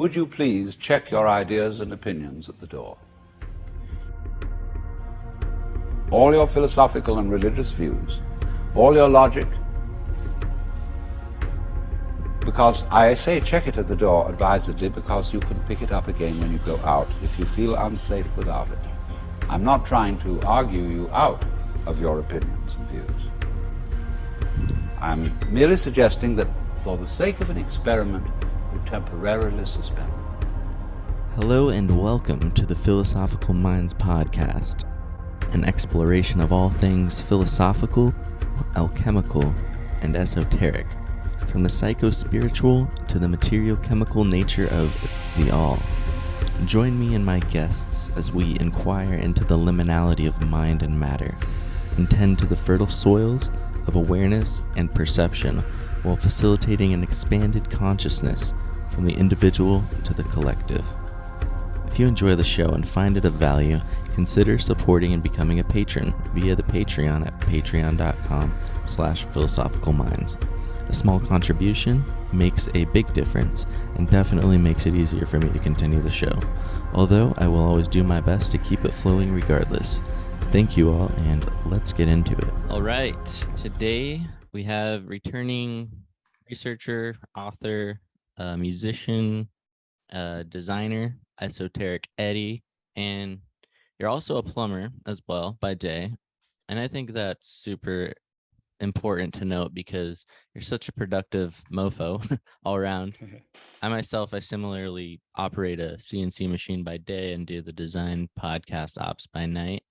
Would you please check your ideas and opinions at the door? All your philosophical and religious views, all your logic, because I say check it at the door advisedly because you can pick it up again when you go out if you feel unsafe without it. I'm not trying to argue you out of your opinions and views. I'm merely suggesting that for the sake of an experiment, you temporarily suspend them. Hello and welcome to the Philosophical Minds podcast, an exploration of all things philosophical, alchemical, and esoteric, from the psycho-spiritual to the material-chemical nature of the all. Join me and my guests as we inquire into the liminality of mind and matter, and tend to the fertile soils of awareness and perception while facilitating an expanded consciousness from the individual to the collective. If you enjoy the show and find it of value, consider supporting and becoming a patron via the Patreon at patreon.com/philosophicalminds. A small contribution makes a big difference and definitely makes it easier for me to continue the show, although I will always do my best to keep it flowing regardless. Thank you all, and let's get into it. All right, today we have returning researcher, author, musician, designer, Esoteric Eddie, and you're also a plumber as well by day. And I think that's super important to note because you're such a productive mofo all around. I similarly operate a CNC machine by day and do the design podcast ops by night,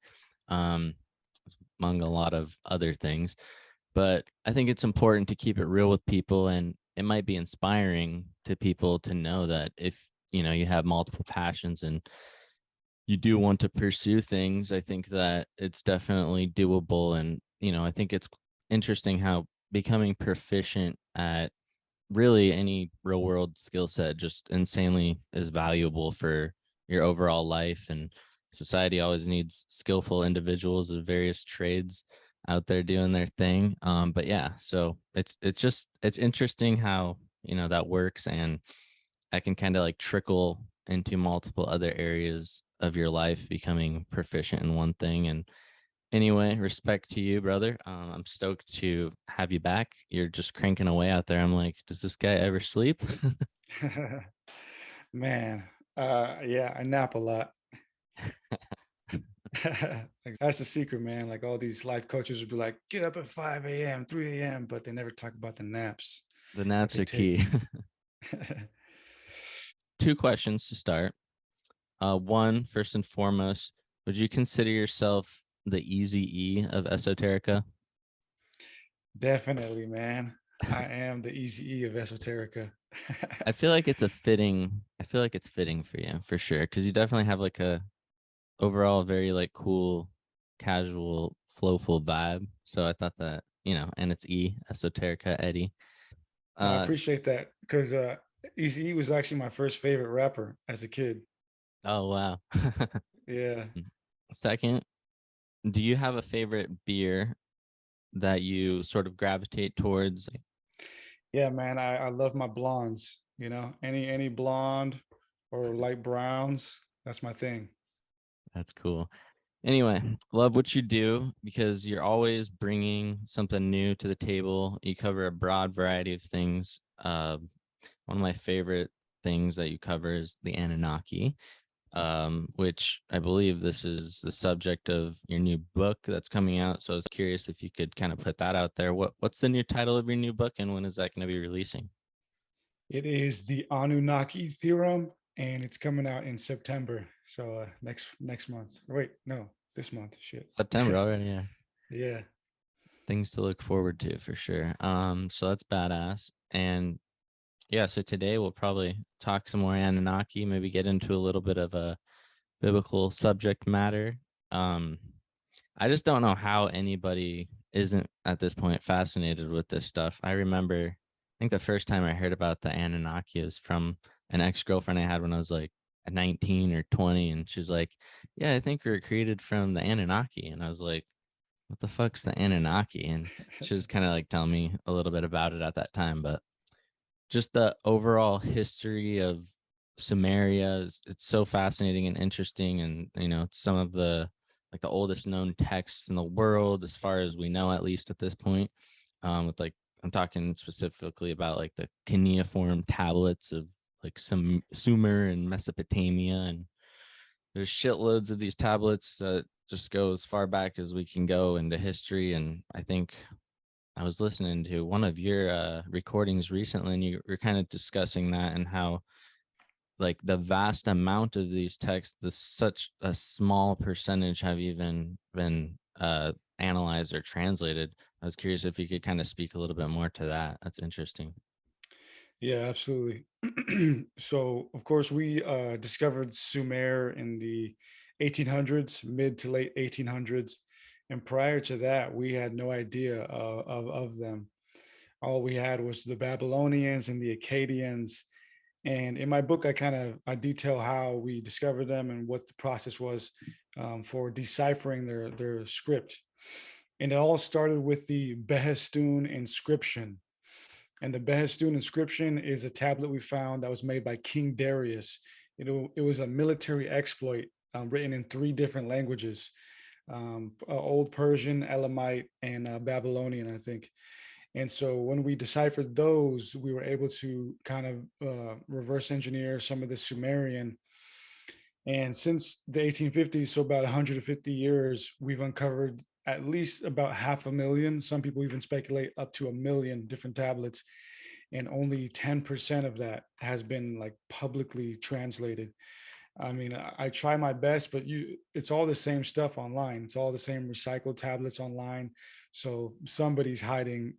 among a lot of other things. But I think it's important to keep it real with people, and it might be inspiring to people to know that if you have multiple passions and you do want to pursue things, I think that it's definitely doable. And I think it's interesting how becoming proficient at really any real world skill set just insanely is valuable for your overall life, and society always needs skillful individuals of various trades out there doing their thing. But yeah, so it's interesting how that works, and I can kind of like trickle into multiple other areas of your life, becoming proficient in one thing. And anyway, respect to you, brother. I'm stoked to have you back. You're just cranking away out there. I'm like, does this guy ever sleep? Man, yeah, I nap a lot. Like, that's the secret, man. Like all these life coaches would be like, get up at 5 a.m., 3 a.m., but they never talk about the naps. The naps are key. 2 questions to start. One, first and foremost, would you consider yourself the Easy-E of Esoterica? Definitely, man. I am the Easy-E of Esoterica. I feel like it's fitting for you, for sure, because you definitely have like a overall very like cool, casual, flowful vibe. So I thought that, and it's Esoterica Eddie. I appreciate that, because Easy-E was actually my first favorite rapper as a kid. Oh, wow. Yeah. Second, do you have a favorite beer that you sort of gravitate towards? Yeah, man, I love my blondes, any blonde or light browns, that's my thing. That's cool. Anyway, love what you do because you're always bringing something new to the table. You cover a broad variety of things. One of my favorite things that you cover is the Annunaki, which I believe this is the subject of your new book that's coming out. So I was curious if you could kind of put that out there. What's the new title of your new book, and when is that going to be releasing? It is the Annunaki theorem, and it's coming out in September. So next month. Wait, no, this month. Shit. September already, yeah. Yeah. Things to look forward to for sure. So that's badass. And yeah, so today we'll probably talk some more Anunnaki, maybe get into a little bit of a biblical subject matter. I just don't know how anybody isn't at this point fascinated with this stuff. I think the first time I heard about the Anunnaki is from an ex-girlfriend I had when I was like 19 or 20, and she's like, yeah, I think we were created from the Anunnaki. And I was like, what the fuck's the Anunnaki? And she was kind of like telling me a little bit about it at that time, but just the overall history of Sumeria. It's so fascinating and interesting, and it's some of the like the oldest known texts in the world, as far as we know, at least at this point. With like, I'm talking specifically about like the cuneiform tablets of like some Sumer and Mesopotamia, and there's shitloads of these tablets that just go as far back as we can go into history. And I think I was listening to one of your recordings recently, and you were kind of discussing that and how like the vast amount of these texts, such a small percentage have even been analyzed or translated. I was curious if you could kind of speak a little bit more to that. That's interesting. Yeah, absolutely. So, of course, we discovered Sumer in the 1800s, mid to late 1800s. And prior to that, we had no idea of them. All we had was the Babylonians and the Akkadians. And in my book, I detail how we discovered them and what the process was for deciphering their script. And it all started with the Behistun inscription. And the Behistun inscription is a tablet we found that was made by King Darius. It was a military exploit written in 3 different languages, Old Persian, Elamite, and Babylonian, I think. And so when we deciphered those, we were able to kind of reverse engineer some of the Sumerian. And since the 1850s, so about 150 years, we've uncovered at least about 500,000. Some people even speculate up to 1 million different tablets. And only 10% of that has been like publicly translated. I mean, I try my best, but it's all the same stuff online. It's all the same recycled tablets online. So somebody's hiding,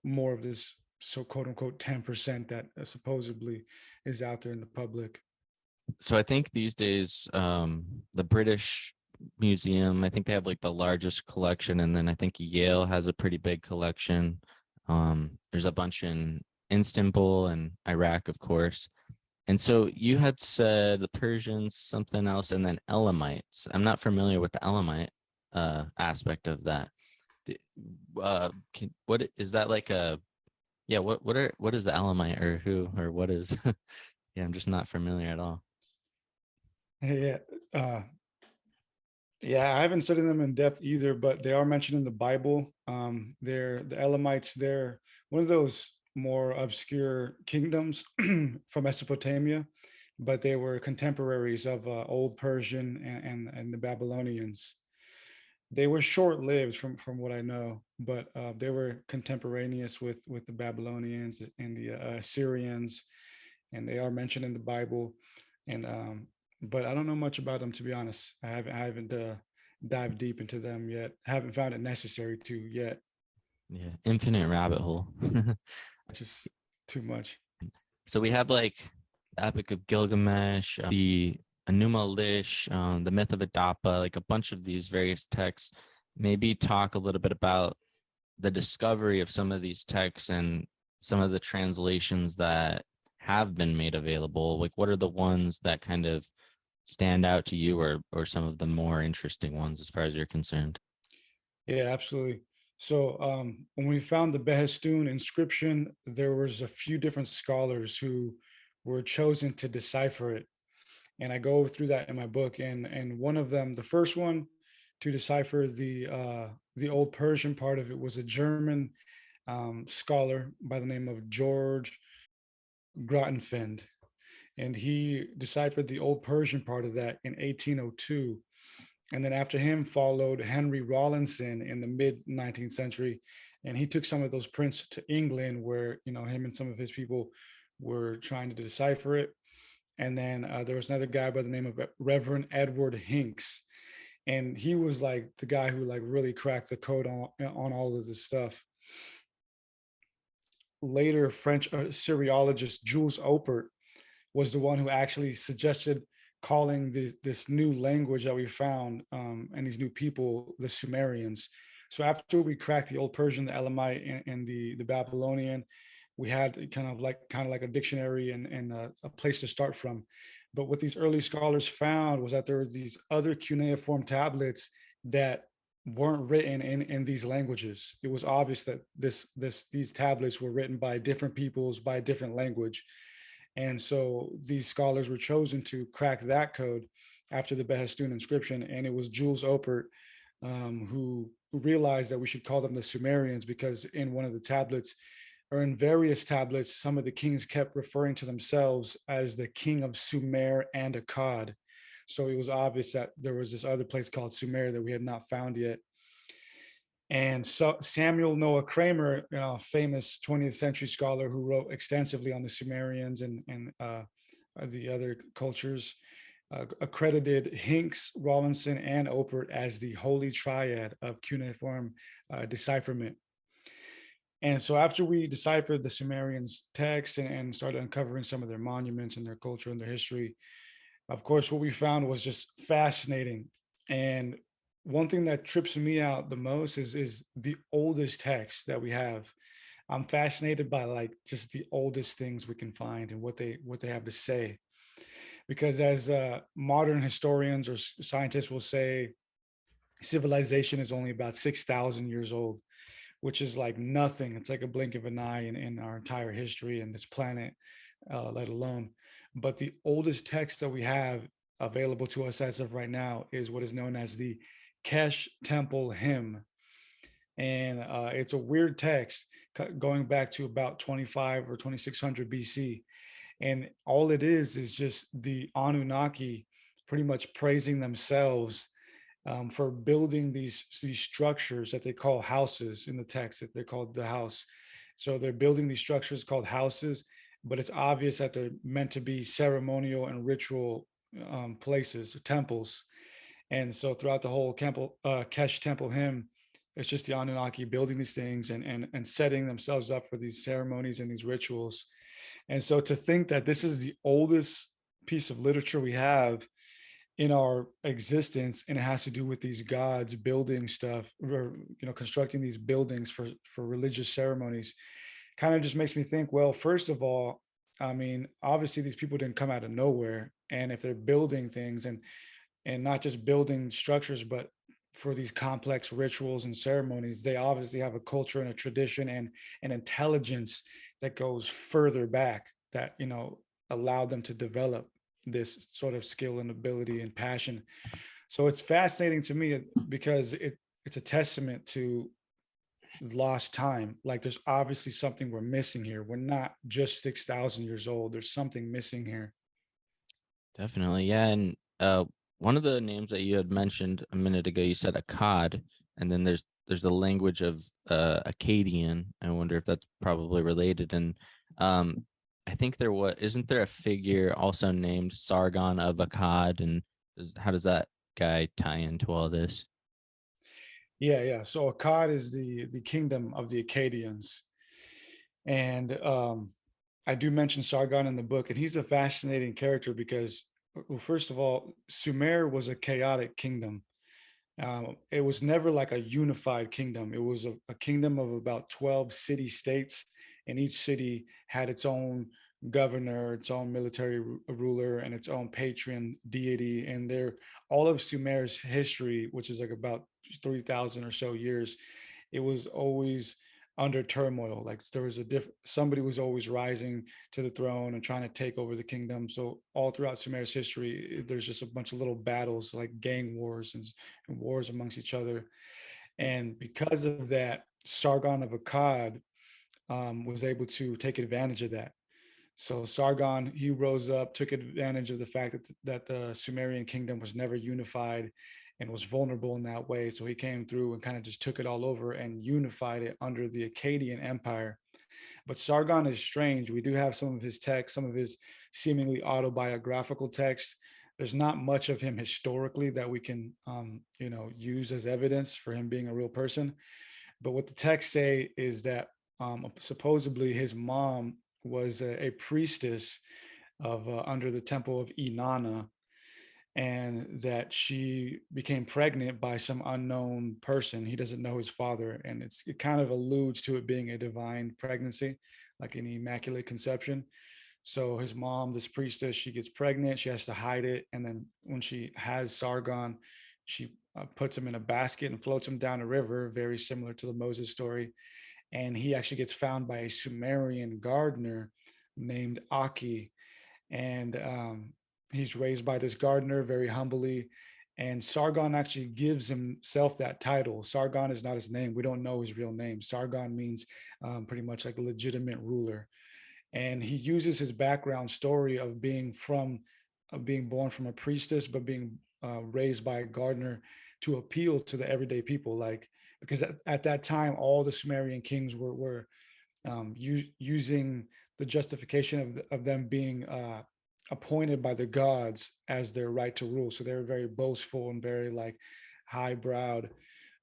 more of this, so quote unquote 10% that supposedly is out there in the public. So I think these days, the British Museum, I think they have like the largest collection, and then I think Yale has a pretty big collection. There's a bunch in Istanbul and Iraq, of course. And so you had said the Persians, something else, and then Elamites. I'm not familiar with the Elamite aspect of that. What is that like a? Yeah, what is the Elamite, or who, or what is? Yeah, I'm just not familiar at all. Yeah, yeah, I haven't studied them in depth either, but they are mentioned in the Bible. They're the Elamites. They're one of those more obscure kingdoms from Mesopotamia, but they were contemporaries of Old Persian and the Babylonians. They were short-lived from what I know, but they were contemporaneous with the Babylonians and the Assyrians, and they are mentioned in the Bible. And but I don't know much about them, to be honest. I haven't dived deep into them yet. I haven't found it necessary to yet. Yeah, infinite rabbit hole. Just too much. So we have like the Epic of Gilgamesh, the Enuma Elish, the Myth of Adapa, like a bunch of these various texts. Maybe talk a little bit about the discovery of some of these texts and some of the translations that have been made available. Like, what are the ones that kind of stand out to you, or some of the more interesting ones as far as you're concerned? Yeah, absolutely. So when we found the Behistun inscription, there was a few different scholars who were chosen to decipher it. And I go through that in my book. And one of them, the first one to decipher the Old Persian part of it, was a German scholar by the name of George Grottenfeld. And he deciphered the Old Persian part of that in 1802. And then after him followed Henry Rawlinson in the mid 19th century. And he took some of those prints to England, where, him and some of his people were trying to decipher it. And then there was another guy by the name of Reverend Edward Hinks. And he was like the guy who like really cracked the code on all of this stuff. Later, French Syriologist Jules Oppert was the one who actually suggested calling this new language that we found and these new people the Sumerians. So after we cracked the Old Persian, the Elamite, and the Babylonian, we had kind of like a dictionary and a place to start from. But what these early scholars found was that there were these other cuneiform tablets that weren't written in these languages. It was obvious that these tablets were written by different peoples by a different language. And so these scholars were chosen to crack that code after the Behistun inscription. And it was Jules Opert who realized that we should call them the Sumerians, because in one of the tablets, or in various tablets, some of the kings kept referring to themselves as the king of Sumer and Akkad. So it was obvious that there was this other place called Sumer that we had not found yet. And so Samuel Noah Kramer, famous 20th century scholar who wrote extensively on the Sumerians and the other cultures, accredited Hinks, Rawlinson, and Opert as the holy triad of cuneiform decipherment. And so after we deciphered the Sumerians' text and started uncovering some of their monuments and their culture and their history, of course, what we found was just fascinating. And one thing that trips me out the most is the oldest text that we have. I'm fascinated by like just the oldest things we can find and what they have to say. Because as modern historians or scientists will say, civilization is only about 6,000 years old, which is like nothing. It's like a blink of an eye in our entire history and this planet, let alone. But the oldest text that we have available to us as of right now is what is known as the Kesh Temple Hymn. And it's a weird text going back to about 25 or 2600 BC. And all it is just the Anunnaki pretty much praising themselves for building these structures that they call houses in the text. That they're called the house. So they're building these structures called houses, but it's obvious that they're meant to be ceremonial and ritual places, temples. And so throughout the whole Kesh Temple hymn, it's just the Anunnaki building these things and setting themselves up for these ceremonies and these rituals. And so to think that this is the oldest piece of literature we have in our existence, and it has to do with these gods building stuff, or constructing these buildings for religious ceremonies, kind of just makes me think, well, first of all, I mean, obviously these people didn't come out of nowhere. And if they're building things and not just building structures, but for these complex rituals and ceremonies, they obviously have a culture and a tradition and an intelligence that goes further back that allowed them to develop this sort of skill and ability and passion. So it's fascinating to me because it's a testament to lost time. Like there's obviously something we're missing here. We're not just 6,000 years old. There's something missing here. Definitely. Yeah. And one of the names that you had mentioned a minute ago, you said Akkad, and then there's the language of Akkadian. I wonder if that's probably related. And I think isn't there a figure also named Sargon of Akkad, and how does that guy tie into all this? Yeah. So Akkad is the kingdom of the Akkadians, and I do mention Sargon in the book, and he's a fascinating character because, well, first of all, Sumer was a chaotic kingdom. It was never like a unified kingdom. It was a kingdom of about 12 city states, and each city had its own governor, its own military ruler, and its own patron deity. And all of Sumer's history, which is like about 3,000 or so years, it was always under turmoil. Like there was somebody was always rising to the throne and trying to take over the kingdom. So all throughout Sumer's history, there's just a bunch of little battles, like gang wars and wars amongst each other. And because of that, Sargon of Akkad was able to take advantage of that. So Sargon, he rose up, took advantage of the fact that the Sumerian kingdom was never unified and was vulnerable in that way. So he came through and kind of just took it all over and unified it under the Akkadian Empire. But Sargon is strange. We do have some of his texts, some of his seemingly autobiographical texts. There's not much of him historically that we can, use as evidence for him being a real person. But what the texts say is that supposedly his mom was a priestess of under the temple of Inanna, and that she became pregnant by some unknown person. He doesn't know his father, and it kind of alludes to it being a divine pregnancy, like an immaculate conception. So his mom, this priestess, she gets pregnant, she has to hide it, and then when she has Sargon, she puts him in a basket and floats him down a river, very similar to the Moses story. And he actually gets found by a Sumerian gardener named Aki. and he's raised by this gardener very humbly. And Sargon actually gives himself that title. Sargon is not his name. We don't know his real name. Sargon means pretty much like a legitimate ruler. And he uses his background story of being born from a priestess, but being raised by a gardener to appeal to the everyday people. Like, because at that time, all the Sumerian kings were using the justification of them being appointed by the gods as their right to rule. So they were very boastful and very like high-browed.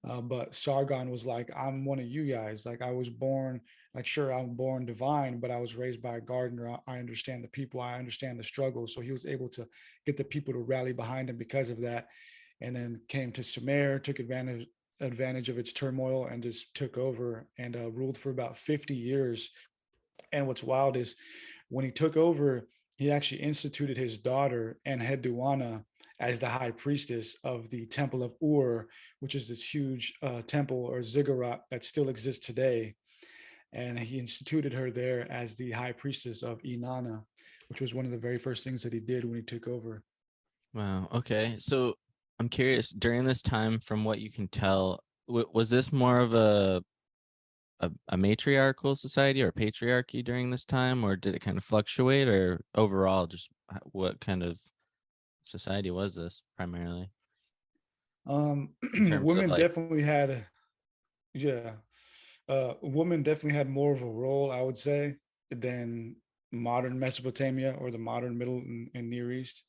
But Sargon was like, I'm one of you guys. Like, I was born, like, sure, I'm born divine, but I was raised by a gardener. I understand the people. I understand the struggle. So he was able to get the people to rally behind him because of that. And then came to Sumer, took advantage of its turmoil, and just took over and ruled for about 50 years. And what's wild is when he took over, he actually instituted his daughter Enheduanna as the high priestess of the Temple of Ur, which is this huge temple or ziggurat that still exists today. And he instituted her there as the high priestess of Inanna, which was one of the very first things that he did when he took over. Wow. Okay. So I'm curious, during this time, from what you can tell, was this more of a matriarchal society or patriarchy during this time, or did it kind of fluctuate, or overall, just what kind of society was this primarily? In terms of Women like, definitely had, yeah, women definitely had more of a role, I would say, than modern Mesopotamia or the modern Middle and Near East.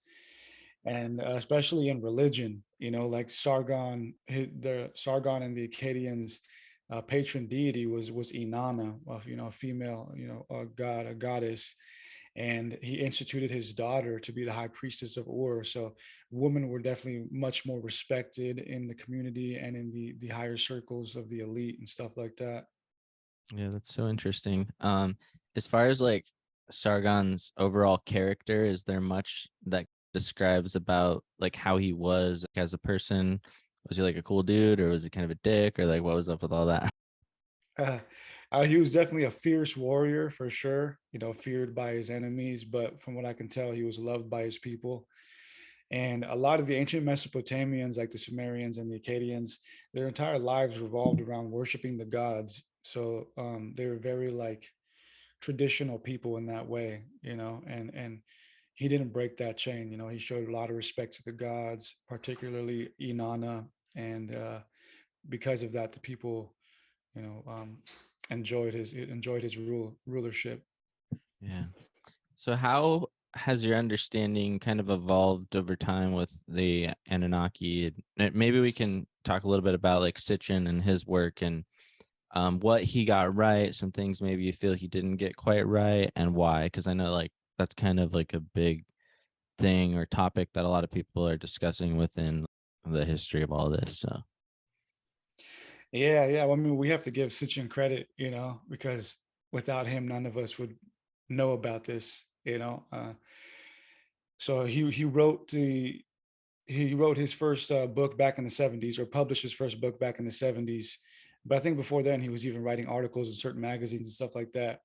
And especially in religion, like the Sargon and the Akkadians' patron deity was Inanna, a female, a god, a goddess, and he instituted his daughter to be the high priestess of Ur. So women were definitely much more respected in the community and in the higher circles of the elite and stuff like that. yeah, that's so interesting. As far as like Sargon's overall character, is there much that describes about like how he was like, as a person? Was he like a cool dude, or was he kind of a dick, or like what was up with all that? Uh, he was definitely a fierce warrior for sure, feared by his enemies, but from what I can tell, he was loved by his people. And a lot of the ancient Mesopotamians, like the Sumerians and the Akkadians, their entire lives revolved around worshiping the gods. So they were very like traditional people in that way, and he didn't break that chain. He showed a lot of respect to the gods, particularly Inanna, and because of that, the people, you know, um, enjoyed his rulership. Yeah. So how has your understanding kind of evolved over time with the Anunnaki? And maybe we can talk a little bit about like Sitchin and his work and what he got right, some things maybe you feel he didn't get quite right, and why. Because I know like that's kind of like a big thing or topic that a lot of people are discussing within the history of all this. So Yeah. Well, I mean, we have to give Sitchin credit, because without him, none of us would know about this. So he wrote his first book back in the 70s, or published his first book back in the 70s. But I think before then he was even writing articles in certain magazines and stuff like that.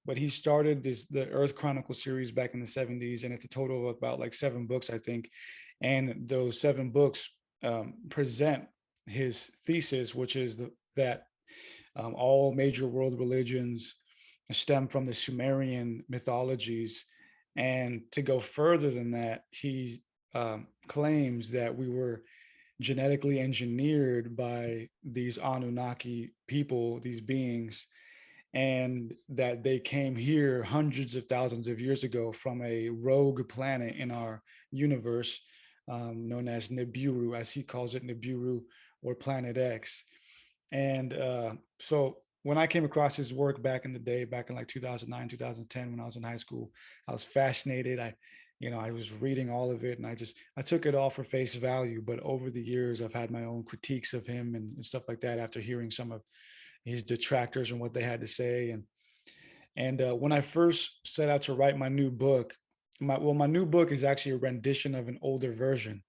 But he started the Earth Chronicle series back in the 70s, and it's a total of about like 7 books, I think. And those 7 books present his thesis, which is that all major world religions stem from the Sumerian mythologies. And to go further than that, he claims that we were genetically engineered by these Anunnaki people, these beings, and that they came here hundreds of thousands of years ago from a rogue planet in our universe, known as Nibiru, as he calls it, Nibiru, or Planet X. And so when I came across his work back in the day, back in like 2009, 2010, when I was in high school, I was fascinated. I was reading all of it, and I took it all for face value. But over the years, I've had my own critiques of him and stuff like that after hearing some of his detractors and what they had to say. And when I first set out to write my new book, my new book is actually a rendition of an older version.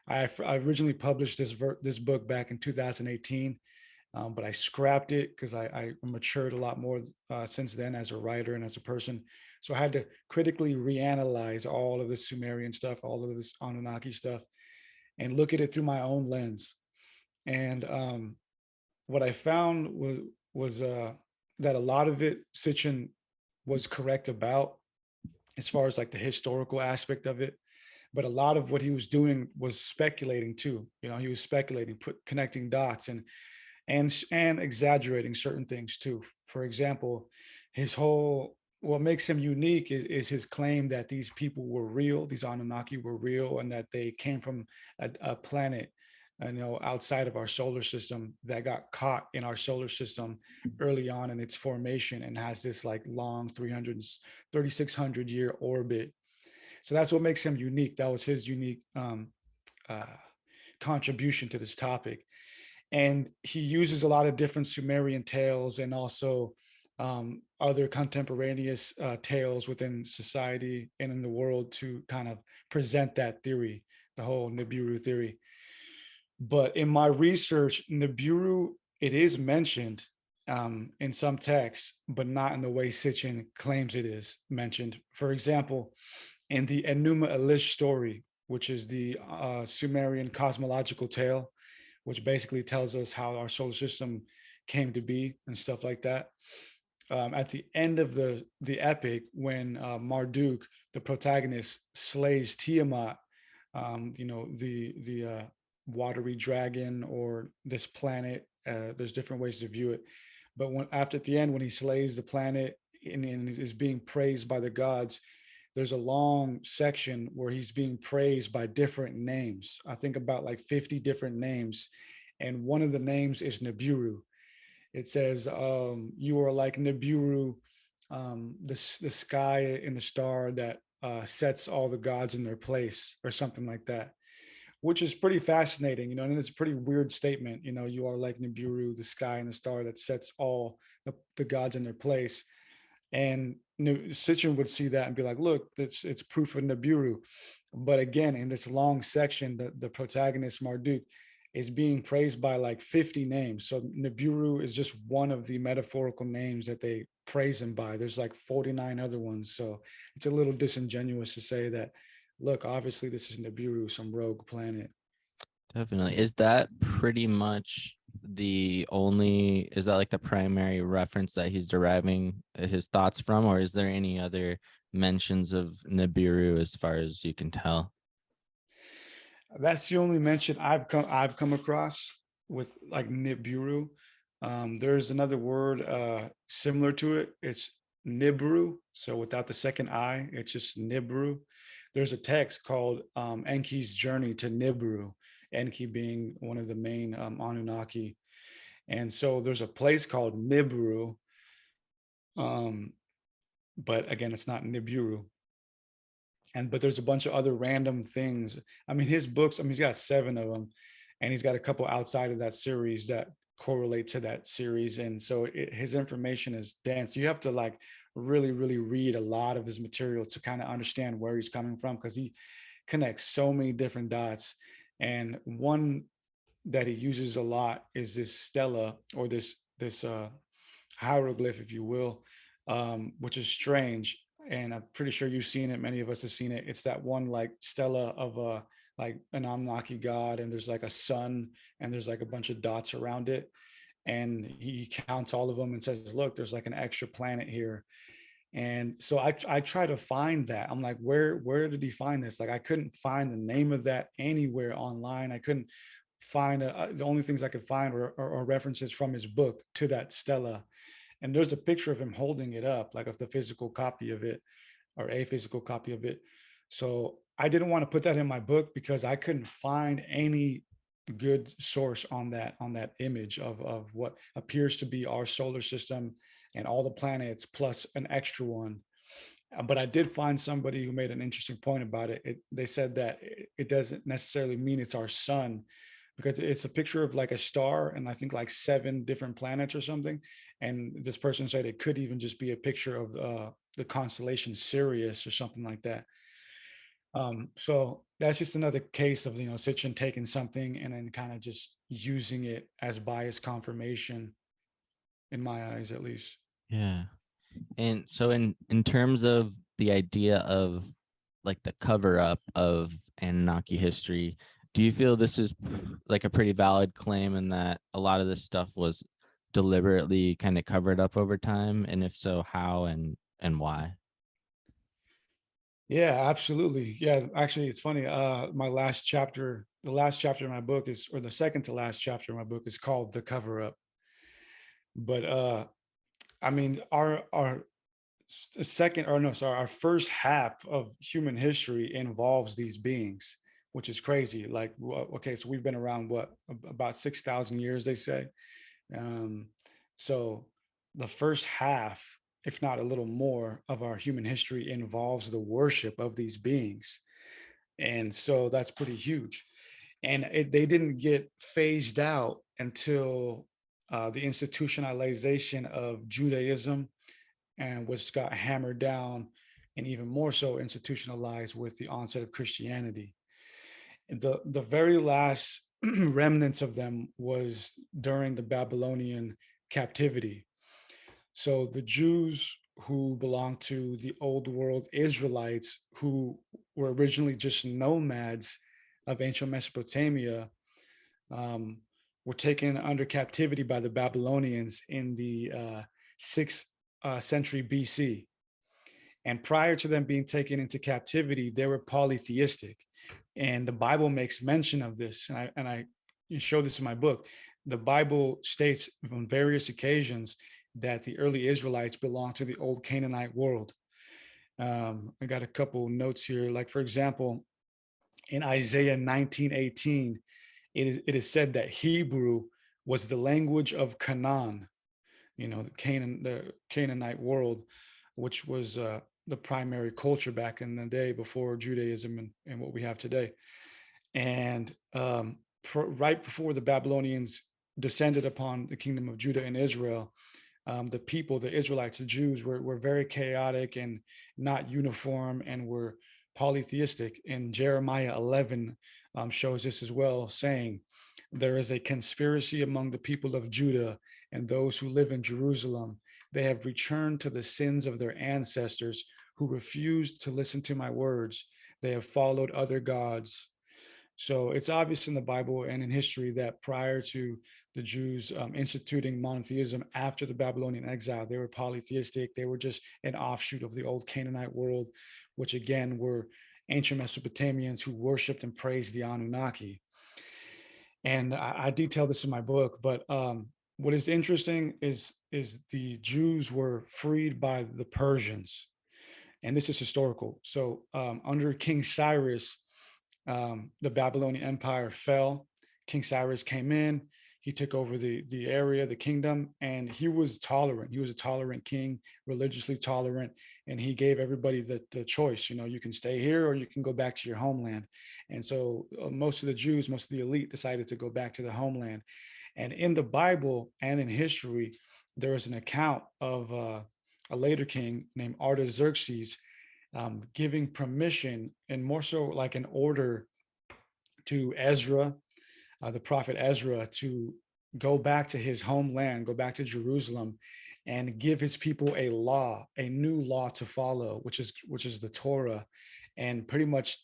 I originally published this book back in 2018, but I scrapped it because I matured a lot more since then as a writer and as a person. So I had to critically reanalyze all of this Sumerian stuff, all of this Anunnaki stuff, and look at it through my own lens. And what I found was that a lot of it Sitchin was correct about, as far as like the historical aspect of it. But a lot of what he was doing was speculating too. You know, he was speculating, connecting dots, and exaggerating certain things too. For example, what makes him unique is his claim that these people were real, these Anunnaki were real, and that they came from a planet, outside of our solar system, that got caught in our solar system early on in its formation, and has this like long 3,600 year orbit. So that's what makes him unique. That was his unique contribution to this topic. And he uses a lot of different Sumerian tales, and also other contemporaneous tales within society and in the world, to kind of present that theory, the whole Nibiru theory. But in my research, Nibiru, it is mentioned in some texts, but not in the way Sitchin claims it is mentioned. For example, in the Enuma Elish story, which is the Sumerian cosmological tale, which basically tells us how our solar system came to be and stuff like that. At the end of the epic, when Marduk, the protagonist, slays Tiamat, the watery dragon, or this planet, there's different ways to view it. But at the end, when he slays the planet and is being praised by the gods, there's a long section where he's being praised by different names. I think about like 50 different names. And one of the names is Nibiru. It says, you are like Nibiru, the sky and the star that sets all the gods in their place, or something like that, which is pretty fascinating, and it's a pretty weird statement. You are like Nibiru, the sky and the star that sets all the gods in their place. And Sitchin would see that and be like, look, it's proof of Nibiru. But again, in this long section, the protagonist, Marduk, is being praised by like 50 names. So Nibiru is just one of the metaphorical names that they praise him by. There's like 49 other ones. So it's a little disingenuous to say that, look, obviously this is Nibiru, some rogue planet. Definitely. Is that pretty much is that like the primary reference that he's deriving his thoughts from, or is there any other mentions of Nibiru as far as you can tell? That's the only mention I've come across with like Nibiru. There's another word similar to it. It's Nibru. So without the second I, it's just Nibru. There's a text called Enki's Journey to Nibiru, Enki being one of the main Anunnaki. And so there's a place called Nibiru. But again, it's not Nibiru. But there's a bunch of other random things. I mean, his books, he's got 7 of them, and he's got a couple outside of that series that correlate to that series. And so his information is dense. You have to like really, really read a lot of his material to kind of understand where he's coming from, because he connects so many different dots. And one that he uses a lot is this stela, or this hieroglyph, if you will, which is strange. And I'm pretty sure you've seen it. Many of us have seen it. It's that one like stela of like an Anunnaki god, and there's like a sun, and there's like a bunch of dots around it. And he counts all of them and says, look, there's like an extra planet here. And so I try to find that. I'm like, where did he find this? Like, I couldn't find the name of that anywhere online. I couldn't find the only things I could find are references from his book to that stela. And there's a picture of him holding it up, like of the physical copy of it, or a physical copy of it. So I didn't want to put that in my book because I couldn't find any good source on that image of what appears to be our solar system and all the planets plus an extra one. But I did find somebody who made an interesting point about it. They said that it doesn't necessarily mean it's our sun, because it's a picture of like a star and I think like 7 different planets or something. And this person said it could even just be a picture of the constellation Sirius or something like that. So that's just another case of, Sitchin taking something and then kind of just using it as bias confirmation, in my eyes, at least. Yeah. And so in terms of the idea of like the cover up of Anunnaki history, do you feel this is like a pretty valid claim in that a lot of this stuff was deliberately kind of covered up over time? And if so, how and why? Yeah, absolutely. Yeah, actually, it's funny. My last chapter, the last chapter in my book is, or the second to last chapter in my book is called "The Cover Up." But I mean, our second, or no, sorry, our first half of human history involves these beings, which is crazy. Like, okay, so we've been around what, about 6,000 years, they say. Um, so the first half, if not a little more, of our human history involves the worship of these beings. And so that's pretty huge. And they didn't get phased out until the institutionalization of Judaism, and which got hammered down and even more so institutionalized with the onset of Christianity. The very last remnants of them was during the Babylonian captivity. So the Jews who belonged to the old world Israelites, who were originally just nomads of ancient Mesopotamia, um, were taken under captivity by the Babylonians in the 6th century BC. And prior to them being taken into captivity, they were polytheistic. And the Bible makes mention of this. And I show this in my book. The Bible states on various occasions that the early Israelites belonged to the old Canaanite world. I got a couple notes here. Like, for example, in Isaiah 19:18, it is said that Hebrew was the language of Canaan, the Canaanite world, which was the primary culture back in the day before Judaism and what we have today. And right before the Babylonians descended upon the kingdom of Judah and Israel, the people, the Israelites, the Jews, were very chaotic and not uniform, and were polytheistic. And Jeremiah 11 shows this as well, saying, "There is a conspiracy among the people of Judah and those who live in Jerusalem. They have returned to the sins of their ancestors who refused to listen to my words. They have followed other gods." So it's obvious in the Bible and in history that prior to the Jews instituting monotheism after the Babylonian exile, they were polytheistic. They were just an offshoot of the old Canaanite world, which again were ancient Mesopotamians who worshipped and praised the Anunnaki. And I detail this in my book. But what is interesting is the Jews were freed by the Persians, and this is historical. So under King Cyrus, the Babylonian Empire fell. King Cyrus came in. He took over the area, the kingdom, and he was tolerant. He was a tolerant king, religiously tolerant, and he gave everybody the choice. You can stay here or you can go back to your homeland. And so most of the Jews, most of the elite, decided to go back to the homeland. And in the Bible and in history, there is an account of a later king named Artaxerxes giving permission, and more so like an order, to Ezra, the prophet Ezra, to go back to his homeland, go back to Jerusalem, and give his people a law, a new law to follow, which is the Torah, and pretty much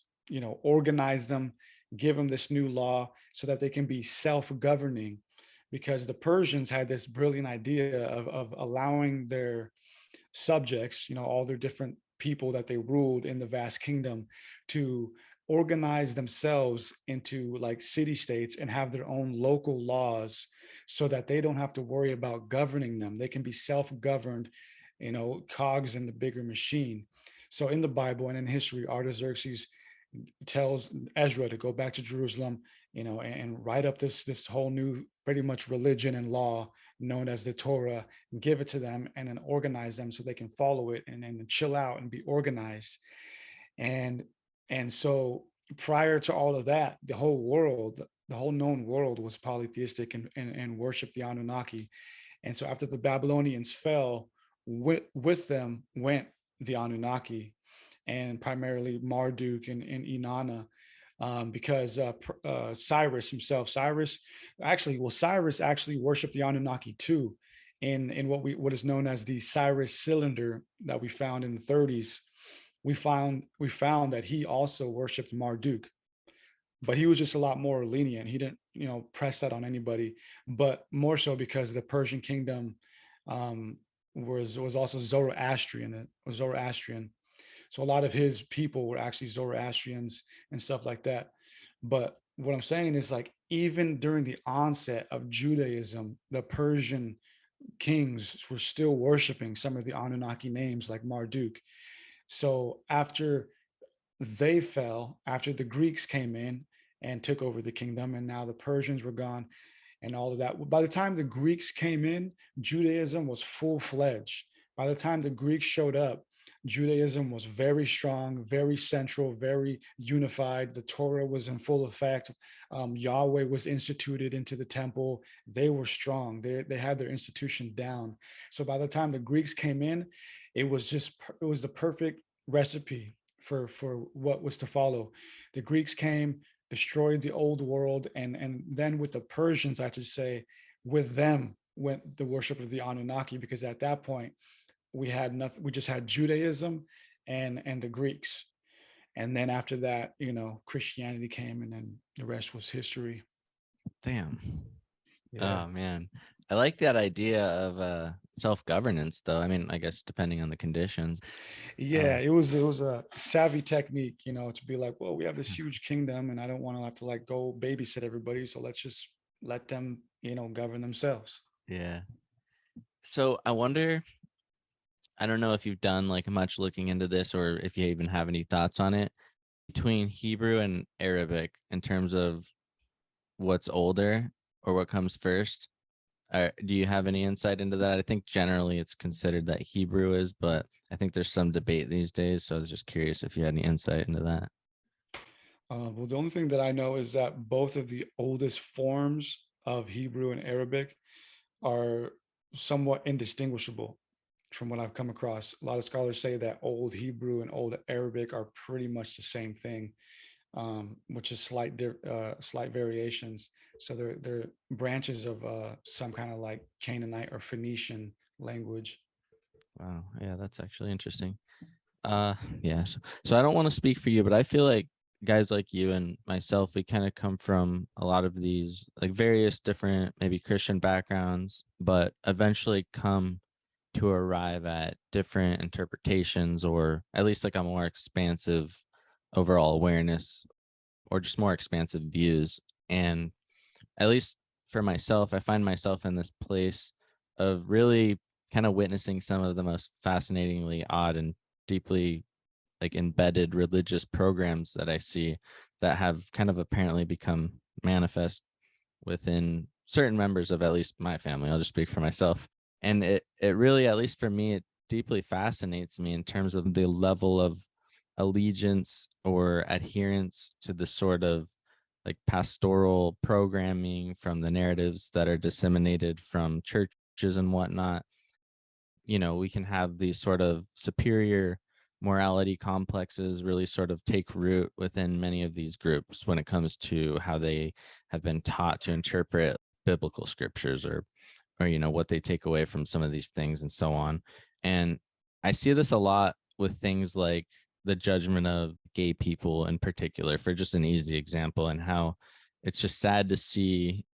organize them, give them this new law so that they can be self-governing, because the Persians had this brilliant idea of allowing their subjects, all their different people that they ruled in the vast kingdom, to organize themselves into like city states and have their own local laws, so that they don't have to worry about governing them. They can be self-governed, cogs in the bigger machine. So in the Bible and in history, Artaxerxes tells Ezra to go back to Jerusalem, and write up this whole new pretty much religion and law known as the Torah, and give it to them, and then organize them so they can follow it and chill out and be organized. And so prior to all of that, the whole world, the whole known world, was polytheistic and worshiped the Anunnaki. And so after the Babylonians fell, with them went the Anunnaki, and primarily Marduk and Inanna, because Cyrus himself, Cyrus actually worshipped the Anunnaki too. in what is known as the Cyrus cylinder that we found in the 30s, we found that he also worshipped Marduk, but he was just a lot more lenient. He didn't, press that on anybody, but more so because the Persian kingdom was also Zoroastrian. So a lot of his people were actually Zoroastrians and stuff like that. But what I'm saying is, like, even during the onset of Judaism, the Persian kings were still worshiping some of the Anunnaki names like Marduk. So after they fell, after the Greeks came in and took over the kingdom, and now the Persians were gone and all of that. By the time the Greeks came in, Judaism was full-fledged. By the time the Greeks showed up, Judaism was very strong, very central, very unified. The Torah was in full effect. Yahweh was instituted into the temple. They were strong. They had their institution down. So by the time the Greeks came in, it was the perfect recipe for what was to follow. The Greeks came, destroyed the old world, and then with the Persians, I should say, with them went the worship of the Anunnaki, because at that point we had nothing. We just had Judaism and the Greeks, and then after that, Christianity came, and then the rest was history. Damn. Yeah. Oh man, I like that idea of self-governance, though. I mean, I guess depending on the conditions. Yeah, it was a savvy technique, to be like, well, we have this huge kingdom, and I don't want to have to like go babysit everybody, so let's just let them, govern themselves. Yeah. So I wonder, I don't know if you've done like much looking into this, or if you even have any thoughts on it, between Hebrew and Arabic in terms of what's older or what comes first. Do you have any insight into that? I think generally it's considered that Hebrew is, but I think there's some debate these days. So I was just curious if you had any insight into that. Well, the only thing that I know is that both of the oldest forms of Hebrew and Arabic are somewhat indistinguishable from what I've come across. A lot of scholars say that Old Hebrew and Old Arabic are pretty much the same thing, which is slight variations. So they're branches of some kind of like Canaanite or Phoenician language. Wow. Yeah, that's actually interesting. Yes. So I don't want to speak for you, but I feel like guys like you and myself, we kind of come from a lot of these like various different maybe Christian backgrounds, but eventually come to arrive at different interpretations, or at least like a more expansive overall awareness, or just more expansive views. And at least for myself, I find myself in this place of really kind of witnessing some of the most fascinatingly odd and deeply like embedded religious programs that I see that have kind of apparently become manifest within certain members of at least my family. I'll just speak for myself. And it really, at least for me, it deeply fascinates me in terms of the level of allegiance or adherence to the sort of like pastoral programming from the narratives that are disseminated from churches and whatnot. We can have these sort of superior morality complexes really sort of take root within many of these groups when it comes to how they have been taught to interpret biblical scriptures, or what they take away from some of these things and so on. And I see this a lot with things like the judgment of gay people in particular, for just an easy example, and how it's just sad to see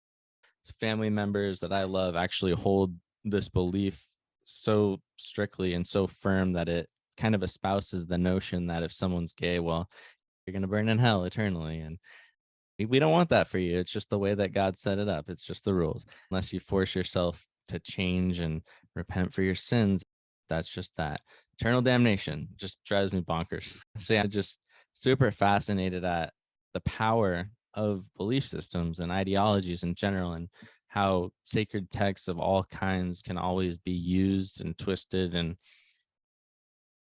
family members that I love actually hold this belief so strictly and so firm that it kind of espouses the notion that if someone's gay, well, you're going to burn in hell eternally. And we don't want that for you. It's just the way that God set it up. It's just the rules. Unless you force yourself to change and repent for your sins, that's just that. Eternal damnation just drives me bonkers. So yeah, I'm just super fascinated at the power of belief systems and ideologies in general, and how sacred texts of all kinds can always be used and twisted. And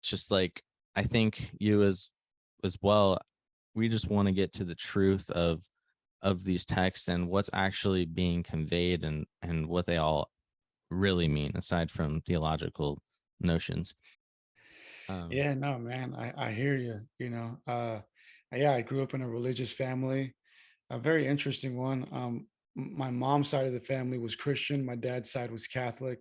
just like, I think you as well, we just want to get to the truth of these texts and what's actually being conveyed, and what they all really mean aside from theological notions. Yeah, no, man, I hear you. Yeah, I grew up in a religious family, a very interesting one. my mom's side of the family was Christian, my dad's side was Catholic,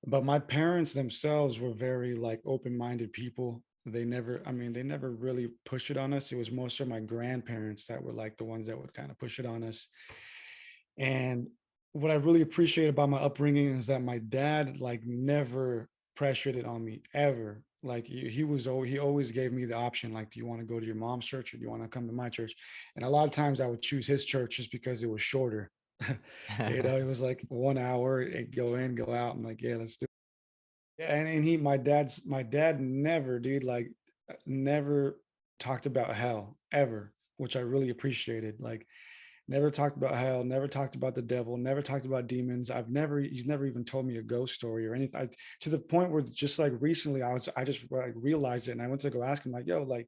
but my parents themselves were very like open-minded people. They never, I mean, they never really pushed it on us. It was more so my grandparents that were like the ones that would kind of push it on us. And what I really appreciate about my upbringing is that my dad like never pressured it on me ever. Like he always gave me the option, like, do you want to go to your mom's church or do you want to come to my church? And a lot of times I would choose his church just because it was shorter. It was like 1 hour and go in, go out. I'm like, yeah, let's do it. Yeah, and my dad never, dude, like never talked about hell ever, which I really appreciated. Like never talked about hell, never talked about the devil, never talked about demons. He's never even told me a ghost story or anything. To the point where just like recently I just like realized it and I went to go ask him like, yo, like,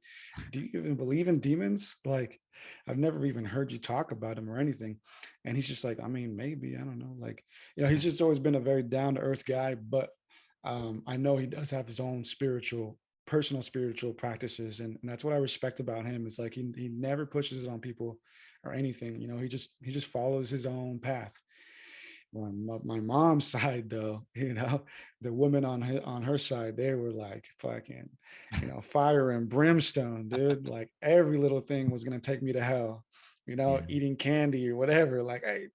do you even believe in demons? Like, I've never even heard you talk about them or anything. And he's just like, I mean, maybe, I don't know. Like, he's just always been a very down to earth guy, but I know he does have his own personal spiritual practices. And that's what I respect about him. Is like, he never pushes it on people or anything. He just follows his own path. My mom's side, though, the women on her side, they were like fucking, fire and brimstone, dude. Like every little thing was gonna take me to hell. Yeah. Eating candy or whatever. Like, hey,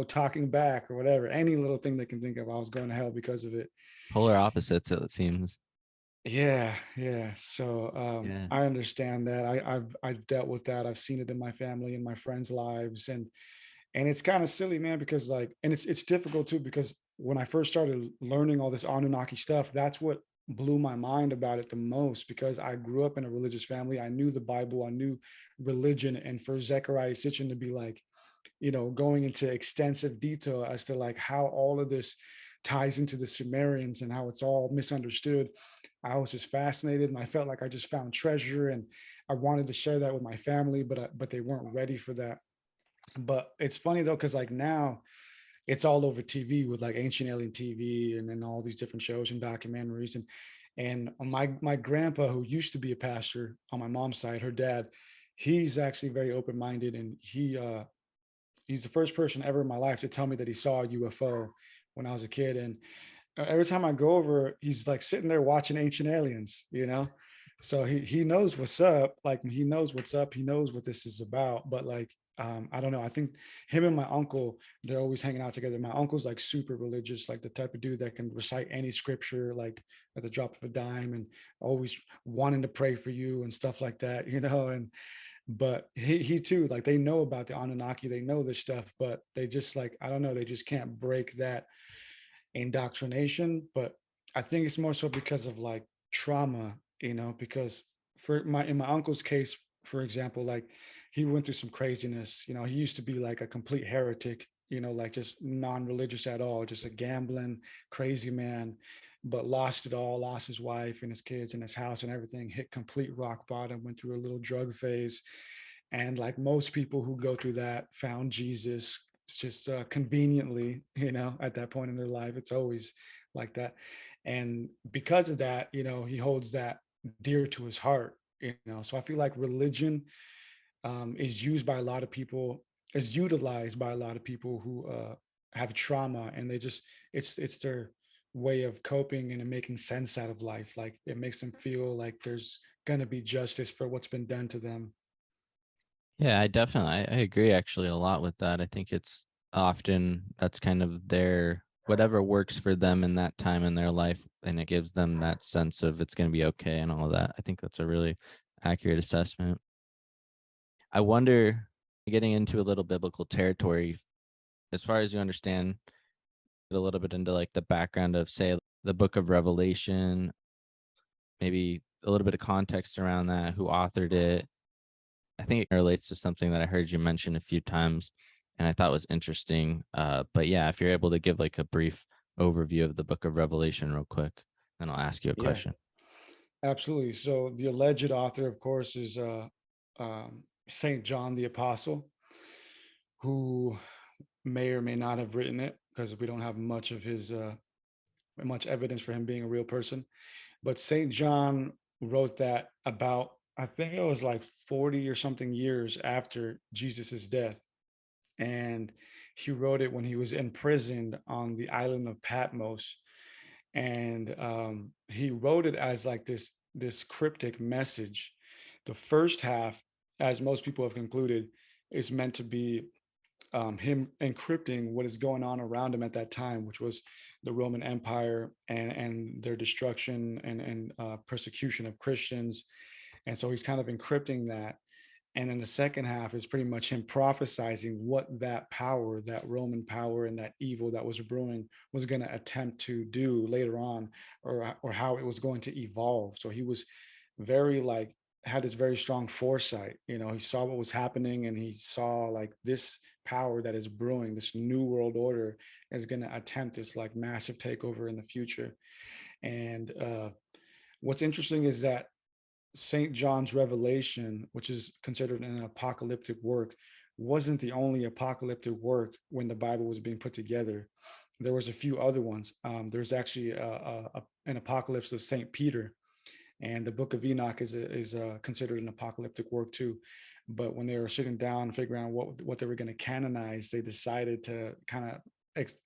talking back or whatever. Any little thing they can think of, I was going to hell because of it. Polar opposites, it seems. Yeah, yeah. So Yeah. I understand that. I've dealt with that. I've seen it in my family and my friends' lives, and it's kind of silly, man, because like, and it's difficult too, because when I first started learning all this Anunnaki stuff, that's what blew my mind about it the most, because I grew up in a religious family. I knew the Bible, I knew religion, and for Zechariah Sitchin to be like, going into extensive detail as to like how all of this ties into the Sumerians and how it's all misunderstood. I was just fascinated, and I felt like I just found treasure, and I wanted to share that with my family, but they weren't ready for that. But it's funny though, because like now it's all over TV with like Ancient Alien TV and then all these different shows and documentaries. And my grandpa, who used to be a pastor on my mom's side, her dad, he's actually very open-minded, and he's the first person ever in my life to tell me that he saw a UFO when I was a kid. And every time I go over, he's like sitting there watching Ancient Aliens. So he knows what's up. Like he knows what's up. He knows what this is about. But like, I don't know. I think him and my uncle, they're always hanging out together. My uncle's like super religious, like the type of dude that can recite any scripture, like at the drop of a dime, and always wanting to pray for you and stuff like that. And but he too, like they know about the Anunnaki, they know this stuff, but they just like, I don't know, they just can't break that indoctrination. But I think it's more so because of like trauma, because in my uncle's case, for example, like he went through some craziness. He used to be like a complete heretic, like just non-religious at all, just a gambling crazy man, but lost it all, lost his wife and his kids and his house and everything, hit complete rock bottom, went through a little drug phase. And like most people who go through that, found Jesus just conveniently, at that point in their life. It's always like that. And because of that, he holds that dear to his heart. So I feel like religion is used by a lot of people, is utilized by a lot of people who have trauma, and they just, it's their way of coping and making sense out of life. Like it makes them feel like there's gonna be justice for what's been done to them. Yeah, I agree actually a lot with that. I think it's often that's kind of their whatever works for them in that time in their life, and it gives them that sense of it's going to be okay and all of that. I think that's a really accurate assessment. I wonder, getting into a little biblical territory, as far as you understand, a little bit into like the background of, say, the book of Revelation, maybe a little bit of context around that, who authored it. I think it relates to something that I heard you mention a few times and I thought was interesting. But yeah, if you're able to give like a brief overview of the book of Revelation real quick, then I'll ask you a Yeah, question. absolutely. So the alleged author, of course, is Saint John the Apostle, who may or may not have written it, because we don't have much of his much evidence for him being a real person. But Saint John wrote that about, I think it was like 40 or something years after Jesus's death. and he wrote it when he was imprisoned on the island of Patmos. And he wrote it as like this cryptic message. The first half, as most people have concluded, is meant to be him encrypting what is going on around him at that time, which was the Roman Empire and their destruction and persecution of Christians. And so he's kind of encrypting that. And then the second half is pretty much him prophesizing what that power, that Roman power and that evil that was brewing was going to attempt to do later on, or how it was going to evolve. So he was very like, had this very strong foresight. You know, he saw what was happening, and he saw like this power that is brewing, this new world order is going to attempt this like massive takeover in the future. And what's interesting is that St. John's Revelation, which is considered an apocalyptic work, wasn't the only apocalyptic work when the Bible was being put together. There was a few other ones. There's actually an apocalypse of St. Peter, and the book of Enoch is considered an apocalyptic work too. But when they were sitting down figuring out what they were going to canonize, they decided to kind of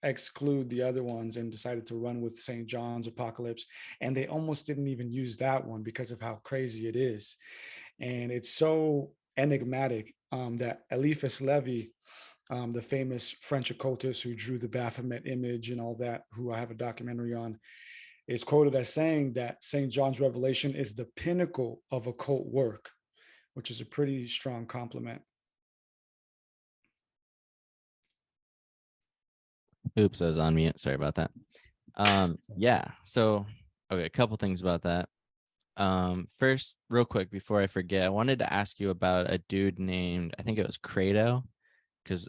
exclude the other ones and decided to run with St. John's Apocalypse. And they almost didn't even use that one because of how crazy it is. And it's so enigmatic that Eliphas Levi, the famous French occultist who drew the Baphomet image and all that, who I have a documentary on, is quoted as saying that St. John's Revelation is the pinnacle of occult work, which is a pretty strong compliment. Oops, I was on mute. Sorry about that. Yeah. So, okay, a couple things about that. First, real quick, before I forget, I wanted to ask you about a dude named, I think it was Credo, because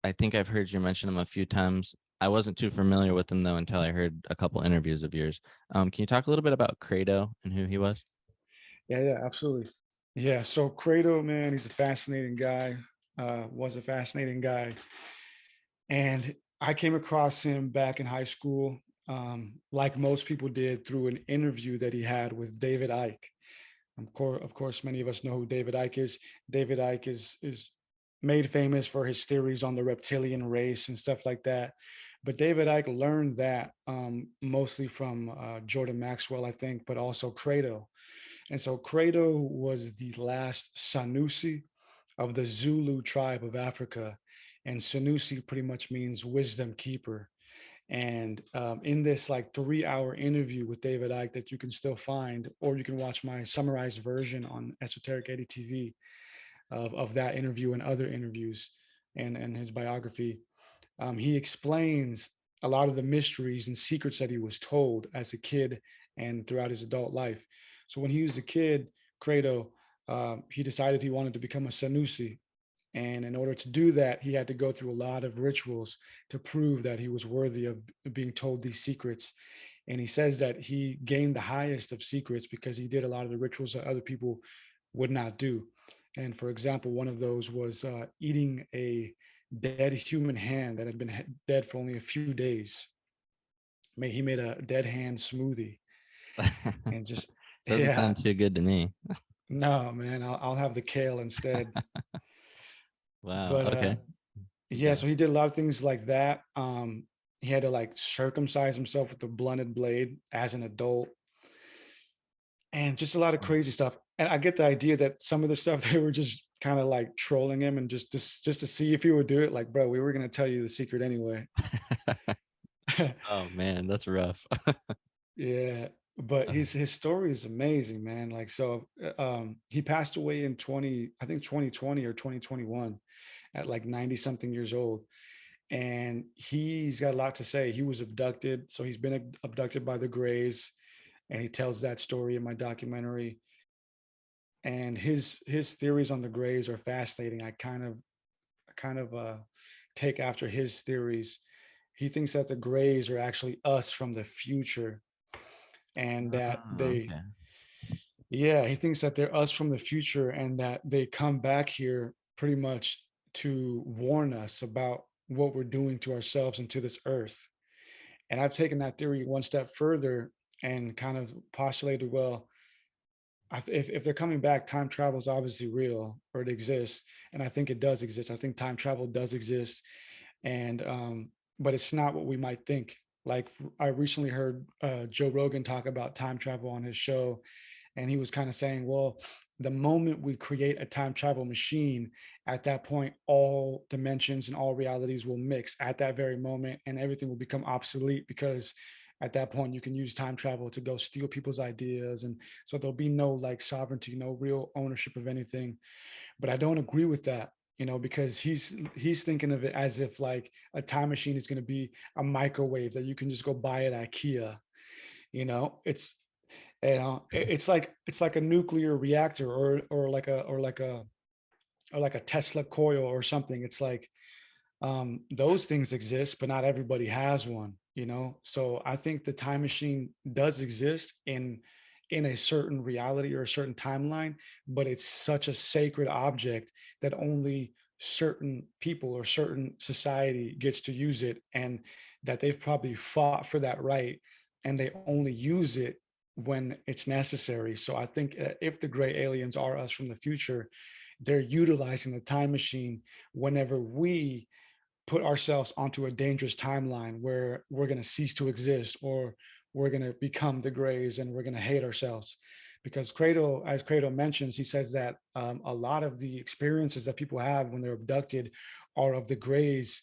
I think I've heard you mention him a few times. I wasn't too familiar with him though until I heard a couple interviews of yours. Can you talk a little bit about Credo and who he was? Yeah, absolutely. Yeah, so Credo, man, he's a fascinating guy. Was a fascinating guy. And I came across him back in high school, like most people did, through an interview that he had with David Icke. Of course, many of us know who David Icke is. David Icke is made famous for his theories on the reptilian race and stuff like that. But David Icke learned that mostly from Jordan Maxwell, I think, but also Credo. And so Credo was the last Sanusi of the Zulu tribe of Africa. And Sanusi pretty much means wisdom keeper. And in this like 3-hour interview with David Icke that you can still find, or you can watch my summarized version on Esoteric TV of that interview and other interviews and his biography, he explains a lot of the mysteries and secrets that he was told as a kid and throughout his adult life. So when he was a kid, Credo, he decided he wanted to become a Sanusi. And in order to do that, he had to go through a lot of rituals to prove that he was worthy of being told these secrets. And he says that he gained the highest of secrets because he did a lot of the rituals that other people would not do. And for example, one of those was eating a dead human hand that had been dead for only a few days. He made a dead hand smoothie and just, Doesn't yeah, sound too good to me. no, man, I'll have the kale instead. Wow. But Okay. yeah, so he did a lot of things like that. He had to like circumcise himself with a blunted blade as an adult, and just a lot of crazy stuff. And I get the idea that some of the stuff they were just kind of like trolling him and just to see if he would do it. Like, bro, we were gonna tell you the secret anyway. Oh man, that's rough. Yeah, but his story is amazing, man. Like, so he passed away in 2020 or 2021 at like 90 something years old. And he's got a lot to say. He was abducted. So he's been abducted by the Greys, and he tells that story in my documentary. And his theories on the Greys are fascinating. I kind of take after his theories. He thinks that the Greys are actually us from the future, and that they, Okay. yeah, he thinks that they're us from the future, and that they come back here pretty much to warn us about what we're doing to ourselves and to this earth. And I've taken that theory one step further and kind of postulated, well, if they're coming back, time travel is obviously real, or it exists, and I think it does exist. I think time travel does exist, and but it's not what we might think. Like I recently heard Joe Rogan talk about time travel on his show, and he was kind of saying, well, the moment we create a time travel machine, at that point, all dimensions and all realities will mix at that very moment, and everything will become obsolete, because at that point you can use time travel to go steal people's ideas, and so there'll be no like sovereignty, no real ownership of anything. But I don't agree with that, because he's thinking of it as if like a time machine is going to be a microwave that you can just go buy at IKEA. It's it's like a nuclear reactor, or like a Tesla coil or something. It's like those things exist, but not everybody has one. So I think the time machine does exist in a certain reality or a certain timeline, but it's such a sacred object that only certain people or certain society gets to use it, and that they've probably fought for that right, and they only use it when it's necessary. So I think if the gray aliens are us from the future, they're utilizing the time machine whenever we put ourselves onto a dangerous timeline where we're going to cease to exist, or we're going to become the grays and we're going to hate ourselves. Because Credo, as Credo mentions, he says that a lot of the experiences that people have when they're abducted are of the grays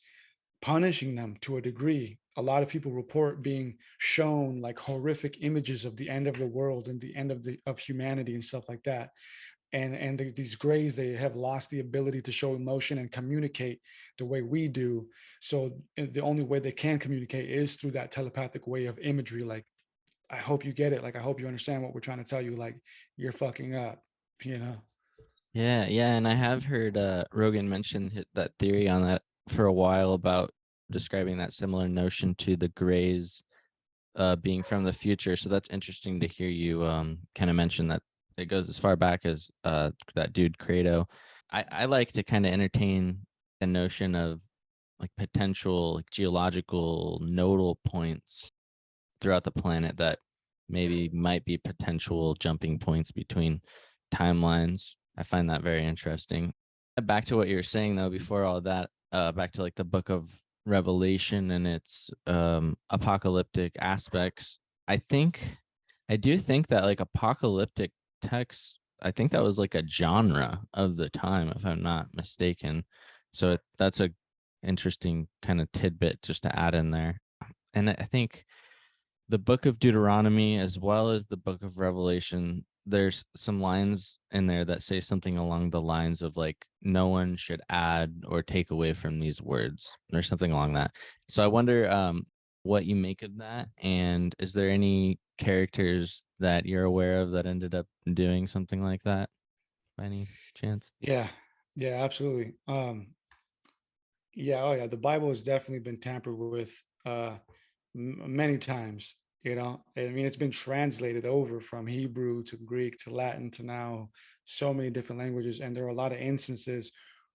punishing them to a degree. A lot of people report being shown like horrific images of the end of the world and the end of humanity and stuff like that. And these grays, they have lost the ability to show emotion and communicate the way we do. So the only way they can communicate is through that telepathic way of imagery. Like, I hope you get it. Like, I hope you understand what we're trying to tell you. Like, you're fucking up, Yeah, yeah, and I have heard Rogan mention that theory on that for a while, about describing that similar notion to the grays being from the future. So that's interesting to hear you kind of mention that it goes as far back as that dude Credo. I like to kind of entertain the notion of like potential like geological nodal points throughout the planet that maybe might be potential jumping points between timelines. I find that very interesting. Back to what you were saying though, before all that, back to like the book of Revelation and its apocalyptic aspects. I do think that like apocalyptic texts, I think that was like a genre of the time, if I'm not mistaken. So that's a interesting kind of tidbit just to add in there. And I think the book of Deuteronomy as well as the book of Revelation, there's some lines in there that say something along the lines of like, no one should add or take away from these words, or something along that. So I wonder what you make of that, and is there any characters that you're aware of that ended up doing something like that by any chance? Yeah, absolutely. Yeah, oh yeah, the Bible has definitely been tampered with many times. I mean, it's been translated over from Hebrew to Greek to Latin to now so many different languages, and there are a lot of instances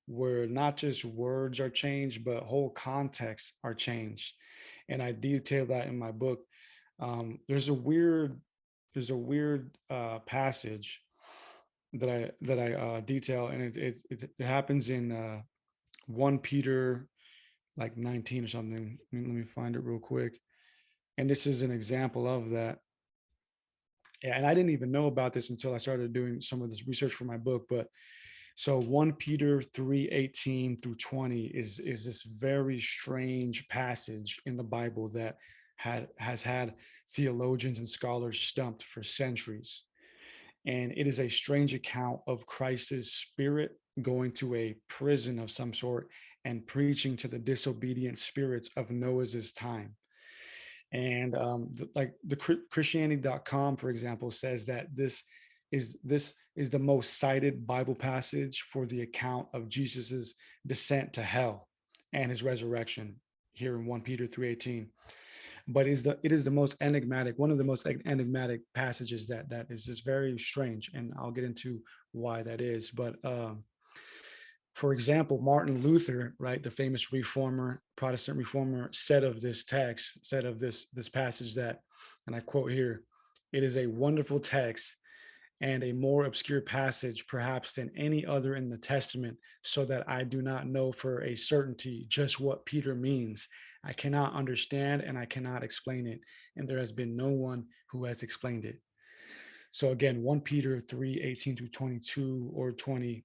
where not just words are changed, but whole contexts are changed, and I detail that in my book. There's a weird passage that I detail, and it happens in 1 Peter like 19 or something. Let me find it real quick. And this is an example of that. Yeah, and I didn't even know about this until I started doing some of this research for my book. But so 1 Peter 3:18 through 20 is this very strange passage in the Bible that has had theologians and scholars stumped for centuries. And it is a strange account of Christ's spirit going to a prison of some sort and preaching to the disobedient spirits of Noah's time. And like the Christianity.com, for example, says that this is the most cited Bible passage for the account of Jesus's descent to hell and his resurrection here in 1 Peter 3:18. But it is the most enigmatic, one of the most enigmatic passages that is just very strange, and I'll get into why that is. But for example, Martin Luther, right, the famous reformer, Protestant reformer, said of this text, said of this passage that, and I quote here, "It is a wonderful text, and a more obscure passage perhaps than any other in the Testament, so that I do not know for a certainty just what Peter means. I cannot understand and I cannot explain it, and there has been no one who has explained it. So again, 1 Peter 3:18 through 22 or 20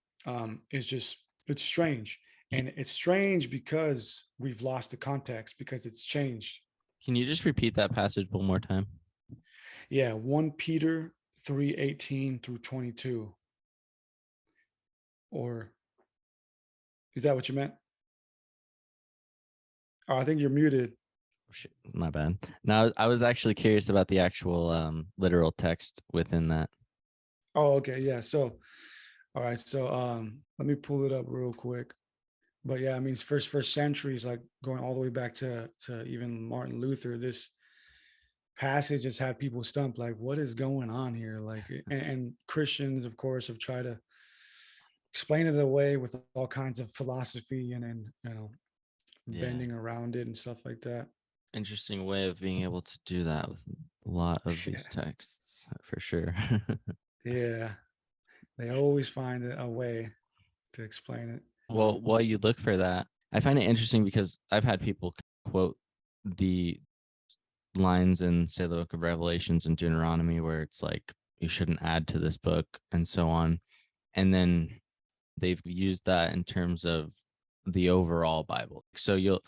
is just, it's strange. And it's strange because we've lost the context, because it's changed. Can you just repeat that passage one more time? Yeah, 1 Peter 3:18 through 22. Or is that what you meant? Oh, I think you're muted. Shit, my bad. Now, I was actually curious about the actual literal text within that. Oh, okay. Yeah. So, all right. So let me pull it up real quick. But yeah, I mean, first centuries, like going all the way back to even Martin Luther, this passage has had people stumped, like, what is going on here? Like, and Christians, of course, have tried to explain it away with all kinds of philosophy and bending around it and stuff like that. Interesting way of being able to do that with a lot of these texts, for sure. Yeah, they always find a way to explain it. Well, while you look for that, I find it interesting because I've had people quote the lines in, say, the book of Revelations and Deuteronomy, where it's like, you shouldn't add to this book and so on. And then they've used that in terms of the overall Bible. So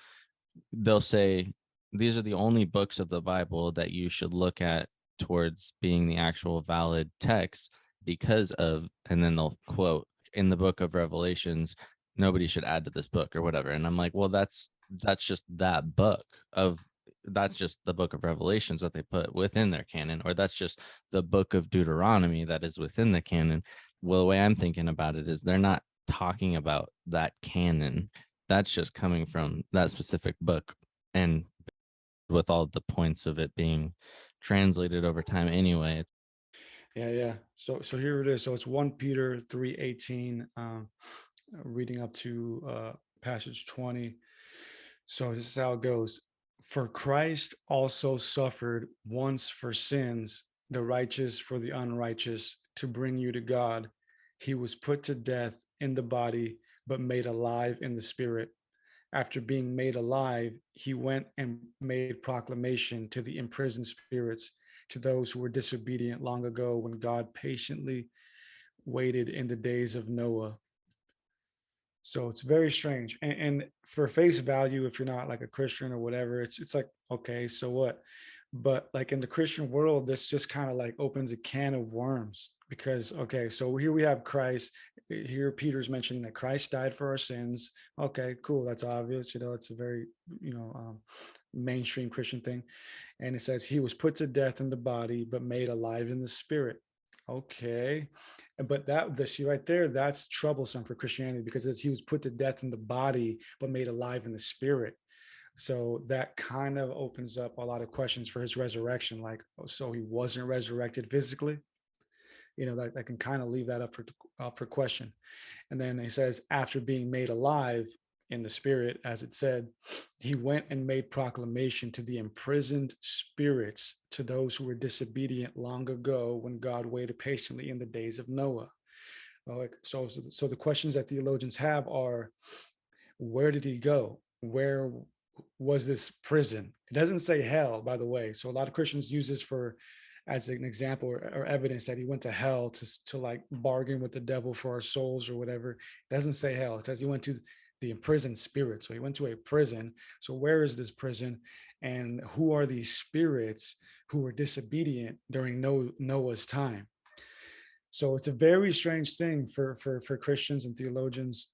they'll say, these are the only books of the Bible that you should look at towards being the actual valid text because of, and then they'll quote, in the book of Revelations, nobody should add to this book or whatever. And I'm like, well, that's just that book of, that's just the book of Revelations that they put within their canon, or that's just the book of Deuteronomy that is within the canon. Well, the way I'm thinking about it is they're not talking about that canon. That's just coming from that specific book, and with all the points of it being translated over time anyway. Yeah. So here it is. So it's 1 Peter 3:18, reading up to passage 20. So this is how it goes. For Christ also suffered once for sins, the righteous for the unrighteous, to bring you to God. He was put to death in the body, but made alive in the spirit. After being made alive, he went and made proclamation to the imprisoned spirits, to those who were disobedient long ago, when God patiently waited in the days of Noah. So it's very strange. And for face value, if you're not like a Christian or whatever, it's like, okay, so what? But like in the Christian world, this just kind of like opens a can of worms, because, okay, so here we have Christ. Here Peter's mentioning that Christ died for our sins. Okay, cool. That's obvious. It's a very, mainstream Christian thing. And it says he was put to death in the body, but made alive in the spirit. Okay. But see right there, that's troublesome for Christianity, because he was put to death in the body, but made alive in the spirit. So that kind of opens up a lot of questions for his resurrection. Like, so he wasn't resurrected physically? That can kind of leave that up for question. And then he says, after being made alive in the spirit, as it said, he went and made proclamation to the imprisoned spirits, to those who were disobedient long ago, when God waited patiently in the days of Noah. So the questions that theologians have are, where did he go? Where was this prison? It doesn't say hell, by the way. So a lot of Christians use this as an example or evidence that he went to hell to like bargain with the devil for our souls or whatever. It doesn't say hell. It says he went to the imprisoned spirit. So he went to a prison. So where is this prison? And who are these spirits who were disobedient during Noah's time? So it's a very strange thing for Christians and theologians.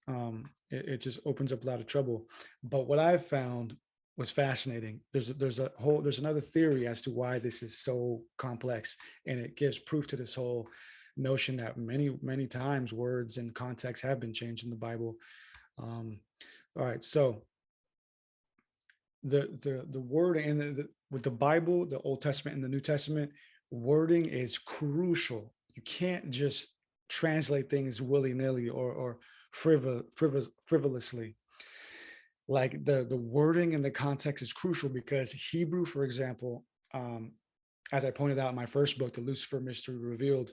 It just opens up a lot of trouble. But what I found was fascinating. There's another theory as to why this is so complex, and it gives proof to this whole notion that many times words and context have been changed in the Bible. All right, so the word with the Bible, the Old Testament and the New Testament, wording is crucial. You can't just translate things willy-nilly or frivolously. Like the wording and the context is crucial, because Hebrew, for example, as I pointed out in my first book, The Lucifer Mystery Revealed,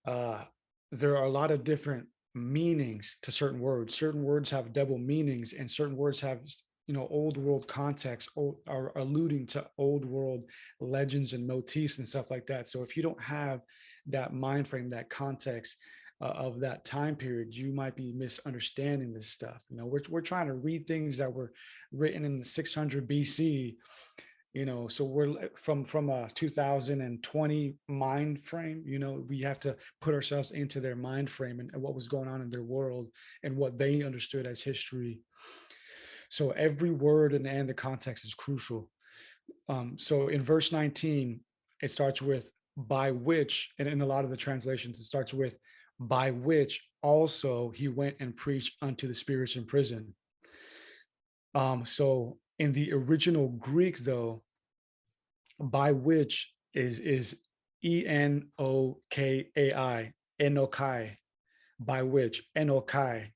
uh, there are a lot of different meanings to certain words. Certain words have double meanings, and certain words have, old world context, are alluding to old world legends and motifs and stuff like that. So if you don't have that mind frame, that context of that time period, you might be misunderstanding this stuff. We're trying to read things that were written in the 600 BC. So we're from a 2020 mind frame. We have to put ourselves into their mind frame and what was going on in their world and what they understood as history. So every word and the context is crucial. So in verse 19, it starts with by which, and in a lot of the translations, it starts with by which also he went and preached unto the spirits in prison. So in the original Greek, though, by which is Enokai, Enokai, by which, Enokai,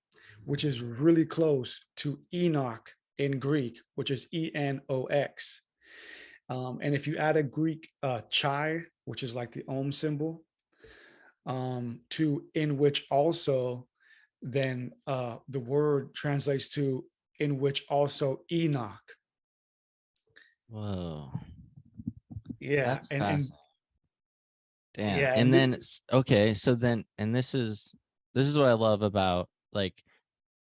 which is really close to Enoch in Greek, which is Enox. And if you add a Greek chi, which is like the ohm symbol, to in which also, then the word translates to in which also Enoch. Whoa. Yeah. That's and fascinating. Damn. yeah. And then okay, so then, and this is what I love about, like,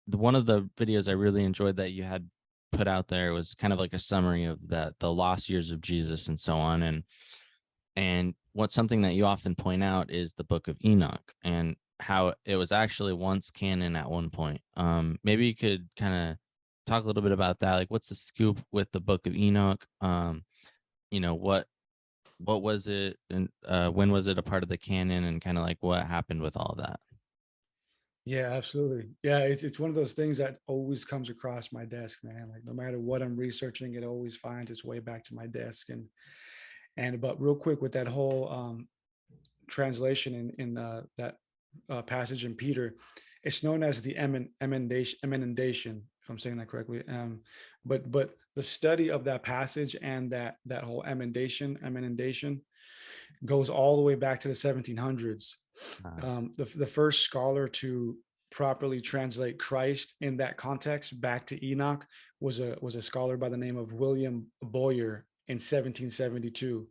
one of the videos I really enjoyed that you had put out there was kind of like a summary of the lost years of Jesus and so on. And what's something that you often point out is the book of Enoch and how it was actually once canon at one point. Maybe you could kind of talk a little bit about that. Like, what's the scoop with the book of Enoch? What was it, and when was it a part of the canon, and kind of like what happened with all of that? Yeah, absolutely. Yeah, it's one of those things that always comes across my desk, man. Like no matter what I'm researching, it always finds its way back to my desk. And but real quick with that whole translation in that passage in Peter, it's known as the emendation, if I'm saying that correctly. But the study of that passage and that whole emendation goes all the way back to the 1700s. The first scholar to properly translate Christ in that context back to Enoch was a scholar by the name of William Boyer in 1772,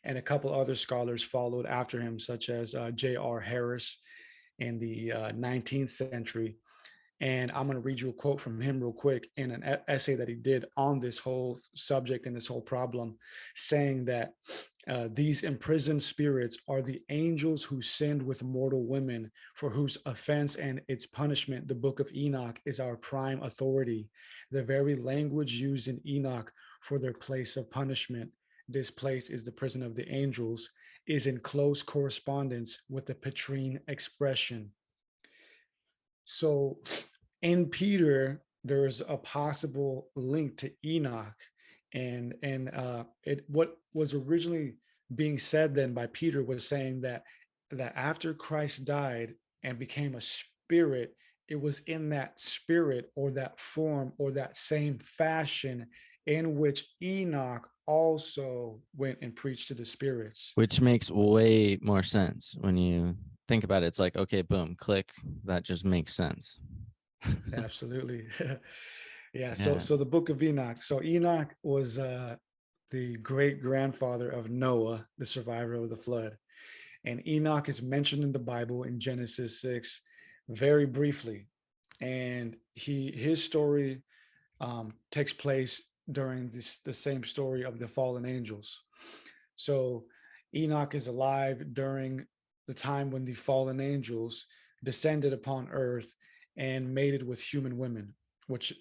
and a couple other scholars followed after him, such as J.R. Harris in the 19th century. And I'm going to read you a quote from him real quick in an essay that he did on this whole subject and this whole problem, saying that these imprisoned spirits are the angels who sinned with mortal women, for whose offense and its punishment the book of Enoch is our prime authority. The very language used in Enoch for their place of punishment, this place is the prison of the angels, is in close correspondence with the Petrine expression. So in Peter, there is a possible link to Enoch, and what was originally being said then by Peter was saying that after Christ died and became a spirit, it was in that spirit or that form or that same fashion in which Enoch also went and preached to the spirits. Which makes way more sense when you think about it. It's like, okay, boom, click. That just makes sense. Absolutely. Yeah. So the book of Enoch. So Enoch was the great grandfather of Noah, the survivor of the flood. And Enoch is mentioned in the Bible in Genesis 6 very briefly. And his story takes place during the same story of the fallen angels. So Enoch is alive during the time when the fallen angels descended upon earth and mated with human women, which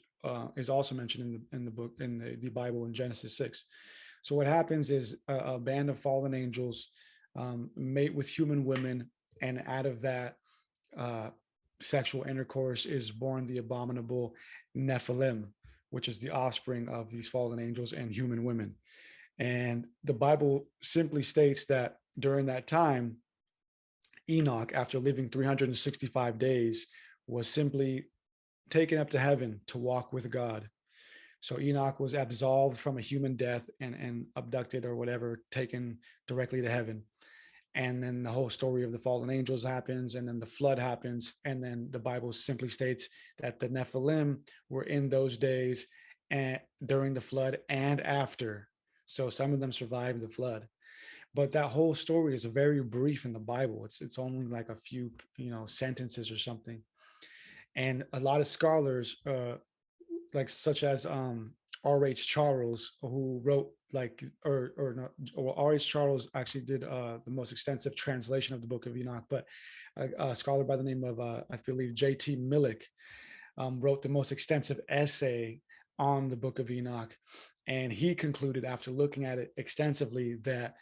is also mentioned in the book, in the Bible in Genesis 6. So what happens is a band of fallen angels mate with human women, and out of that sexual intercourse is born the abominable Nephilim, which is the offspring of these fallen angels and human women. And the Bible simply states that during that time, Enoch, after living 365 days, was simply taken up to heaven to walk with God. So Enoch was absolved from a human death and abducted or whatever, taken directly to heaven. and then the whole story of the fallen angels happens, and then the flood happens, and then the Bible simply states that the Nephilim were in those days and during the flood and after. So some of them survived the flood, but that whole story is very brief in the Bible. It's only like a few sentences or something. And a lot of scholars, like such as R.H. Charles, who wrote like or not, or R.H. Charles actually did the most extensive translation of the Book of Enoch, but a scholar by the name of I believe J.T. Millick wrote the most extensive essay on the Book of Enoch, and he concluded after looking at it extensively that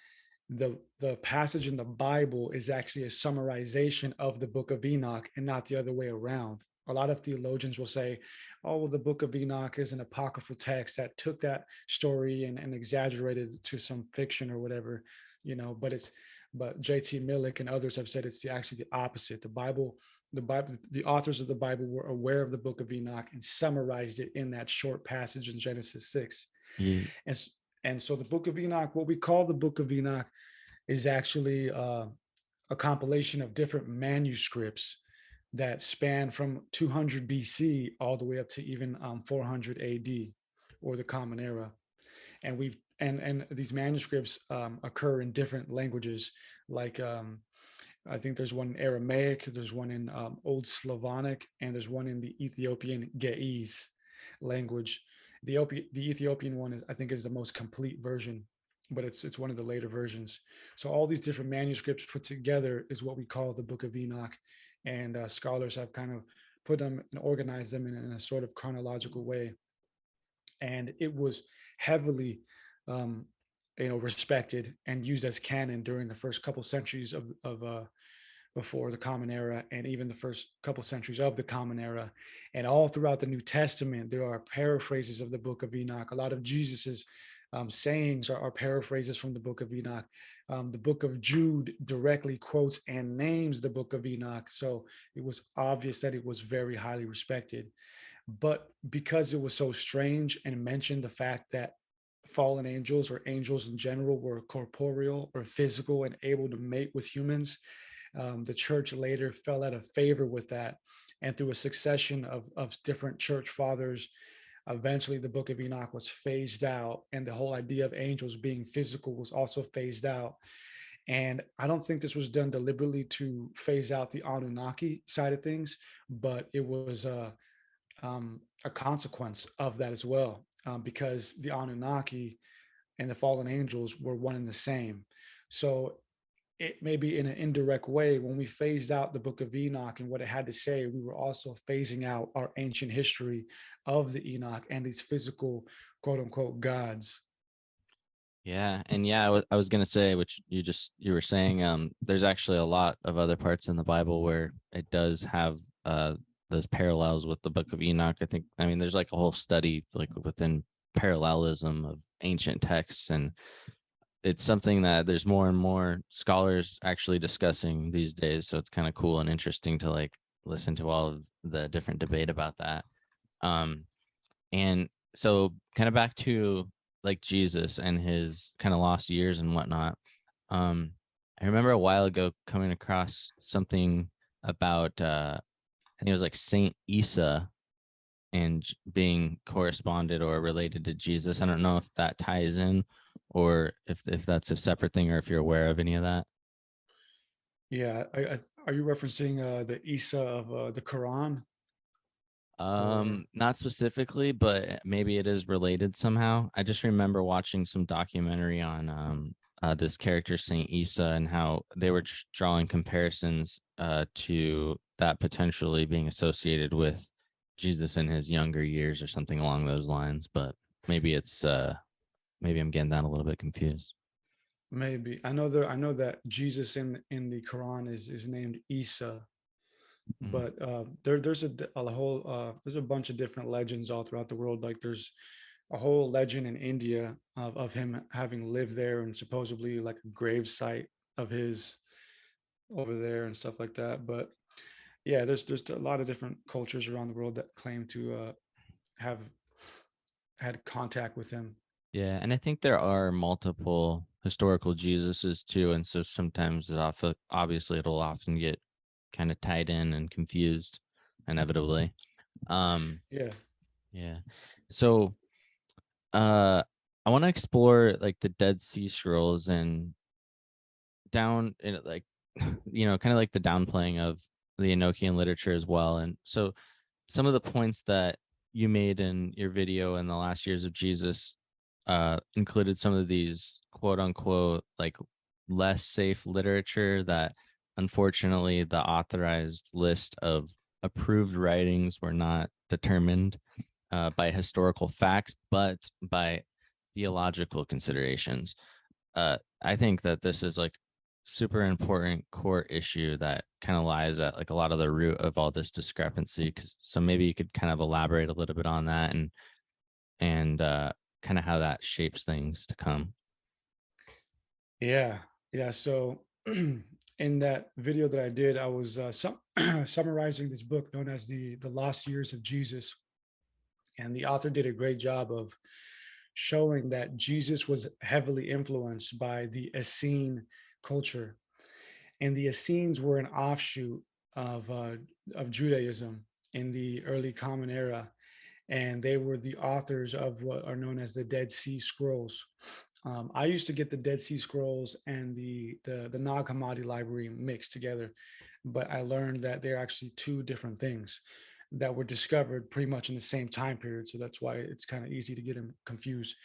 the passage in the Bible is actually a summarization of the Book of Enoch and not the other way around. A lot of theologians will say, oh, well, the Book of Enoch is an apocryphal text that took that story and exaggerated it to some fiction or whatever, but J.T. Millick and others have said it's actually the opposite. The authors of the Bible were aware of the Book of Enoch and summarized it in that short passage in Genesis 6. Yeah. And so the Book of Enoch, what we call the Book of Enoch, is actually a compilation of different manuscripts that span from 200 BC all the way up to even 400 AD, or the Common Era. And these manuscripts occur in different languages, like I think there's one in Aramaic, there's one in Old Slavonic, and there's one in the Ethiopian Ge'ez language. The Ethiopian one I think is the most complete version, but it's one of the later versions. So all these different manuscripts put together is what we call the Book of Enoch, and scholars have kind of put them and organized them in a sort of chronological way. And it was heavily, respected and used as canon during the first couple centuries of before the Common Era, and even the first couple centuries of the Common Era. And all throughout the New Testament, there are paraphrases of the Book of Enoch. A lot of Jesus's sayings are paraphrases from the Book of Enoch. The Book of Jude directly quotes and names the Book of Enoch. So it was obvious that it was very highly respected. But because it was so strange and mentioned the fact that fallen angels, or angels in general, were corporeal or physical and able to mate with humans, the church later fell out of favor with that. And through a succession of different church fathers, eventually the Book of Enoch was phased out, and the whole idea of angels being physical was also phased out. And I don't think this was done deliberately to phase out the Anunnaki side of things, but it was a consequence of that as well, because the Anunnaki and the fallen angels were one and the same. So it maybe in an indirect way, when we phased out the Book of Enoch and what it had to say, we were also phasing out our ancient history of the Enoch and these physical, quote unquote, gods. Yeah. And yeah, I was going to say, which you were saying, there's actually a lot of other parts in the Bible where it does have those parallels with the Book of Enoch. I mean, there's like a whole study like within parallelism of ancient texts, and it's something that there's more and more scholars actually discussing these days. So it's kind of cool and interesting to like listen to all of the different debate about that. And so kind of back to like Jesus and his kind of lost years and whatnot. I remember a while ago coming across something about, I think it was like Saint Isa and being corresponded or related to Jesus. I don't know if that ties in, or if that's a separate thing, or if you're aware of any of that. Yeah, are you referencing the Isa of the Quran? Not specifically, but maybe it is related somehow. I just remember watching some documentary on this character Saint Isa, and how they were drawing comparisons to that potentially being associated with Jesus in his younger years or something along those lines. But maybe maybe I'm getting that a little bit confused. Maybe I know that Jesus in the Quran is named Isa, but there's a bunch of different legends all throughout the world. Like there's a whole legend in India of him having lived there, and supposedly like a grave site of his over there and stuff like that. But yeah, there's a lot of different cultures around the world that claim to have had contact with him. Yeah, and I think there are multiple historical Jesuses too, and so sometimes obviously it'll often get kind of tied in and confused, inevitably. Yeah. Yeah. So I want to explore like the Dead Sea Scrolls and down in like kind of like the downplaying of the Enochian literature as well. And so some of the points that you made in your video in the last years of Jesus included some of these quote unquote like less safe literature that unfortunately the authorized list of approved writings were not determined by historical facts, but by theological considerations. I think that this is like super important core issue that kind of lies at like a lot of the root of all this discrepancy. So maybe you could kind of elaborate a little bit on that and kind of how that shapes things to come. Yeah. Yeah. So in that video that I did, I was summarizing this book known as the Lost Years of Jesus. And the author did a great job of showing that Jesus was heavily influenced by the Essene culture. And the Essenes were an offshoot of Judaism in the early Common Era, and they were the authors of what are known as the Dead Sea Scrolls. I used to get the Dead Sea Scrolls and the Nag Hammadi library mixed together, but I learned that they're actually two different things that were discovered pretty much in the same time period. So that's why it's kind of easy to get them confused.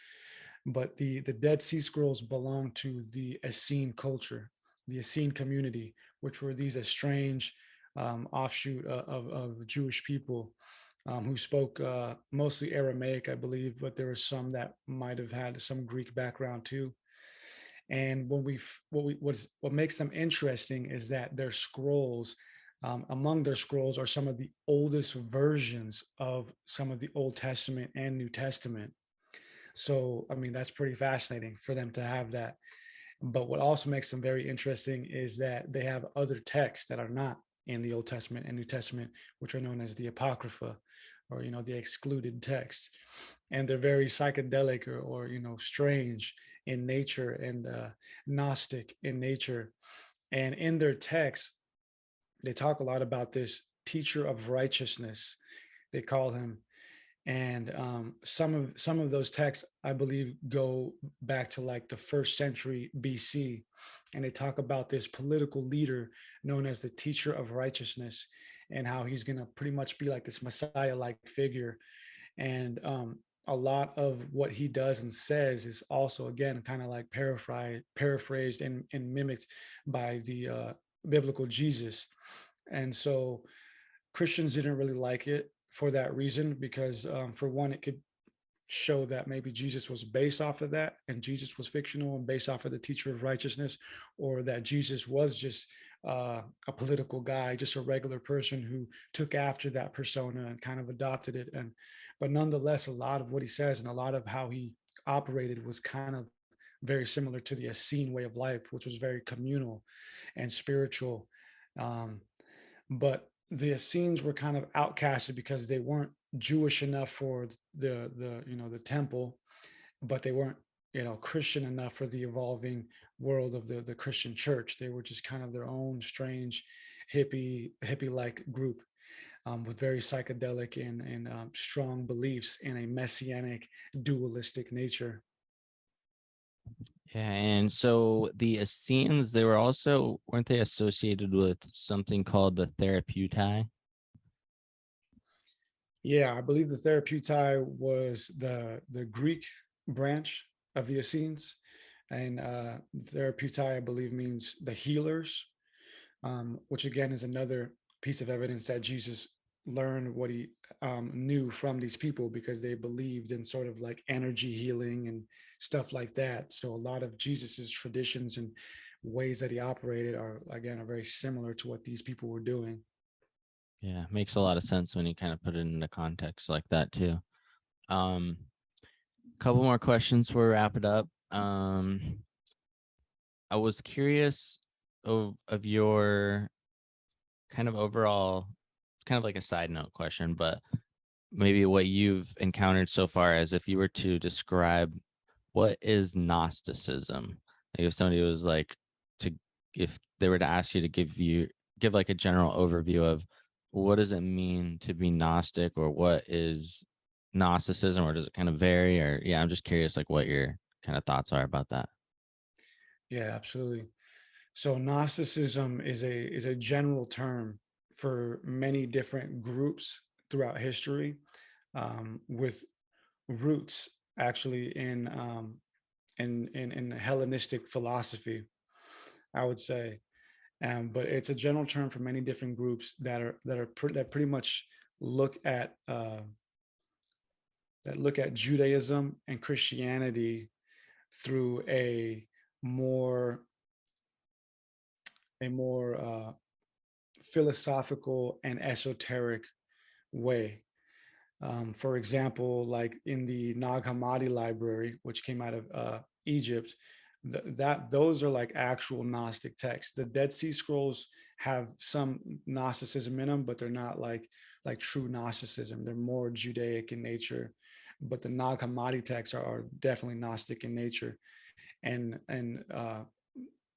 But the Dead Sea Scrolls belong to the Essene culture, the Essene community, which were these estranged offshoot of Jewish people who spoke mostly Aramaic, I believe, but there were some that might have had some Greek background too. And what makes them interesting is that their scrolls, among their scrolls, are some of the oldest versions of some of the Old Testament and New Testament. So, I mean, that's pretty fascinating for them to have that. But what also makes them very interesting is that they have other texts that are not in the Old Testament and New Testament, which are known as the Apocrypha, or the excluded texts. And they're very psychedelic or strange in nature and Gnostic in nature. And in their texts, they talk a lot about this teacher of righteousness, they call him. And some of those texts, I believe, go back to like the 1st century BC, and they talk about this political leader known as the teacher of righteousness, and how he's going to pretty much be like this Messiah-like figure. And a lot of what he does and says is also, again, kind of like paraphrased and mimicked by the biblical Jesus. And so Christians didn't really like it for that reason, because for one, it could show that maybe Jesus was based off of that and Jesus was fictional and based off of the teacher of righteousness, or that Jesus was just a political guy, just a regular person who took after that persona and kind of adopted it. But nonetheless, a lot of what he says and a lot of how he operated was kind of very similar to the Essene way of life, which was very communal and spiritual. But the Essenes were kind of outcasted because they weren't Jewish enough for the temple, but they weren't Christian enough for the evolving world of the Christian church. They were just kind of their own strange hippie like group, with very psychedelic and strong beliefs in a messianic dualistic nature. Yeah, and so the Essenes, weren't they associated with something called the Therapeutai? Yeah, I believe the Therapeutai was the Greek branch of the Essenes, and Therapeutai, I believe, means the healers, which again is another piece of evidence that Jesus learned what he knew from these people, because they believed in sort of like energy healing and stuff like that. So a lot of Jesus's traditions and ways that he operated are very similar to what these people were doing. Yeah, makes a lot of sense when you kind of put it into context like that too. Couple more questions before we wrap it up. I was curious of your kind of overall, kind of like a side note question, but maybe what you've encountered so far, as if you were to describe what is Gnosticism, if somebody was like if they were to ask you to give like a general overview of what does it mean to be Gnostic, or what is Gnosticism, or does it kind of vary? Or yeah, I'm just curious like what your kind of thoughts are about that. Yeah, absolutely. So Gnosticism is a general term for many different groups throughout history, with roots actually in Hellenistic philosophy, I would say. But it's a general term for many different groups that pretty much look at Judaism and Christianity through more a more philosophical and esoteric way. For example, like in the Nag Hammadi library, which came out of Egypt, those are like actual Gnostic texts. The Dead Sea Scrolls have some Gnosticism in them, but they're not like true Gnosticism. They're more Judaic in nature. But the Nag Hammadi texts are definitely Gnostic in nature, and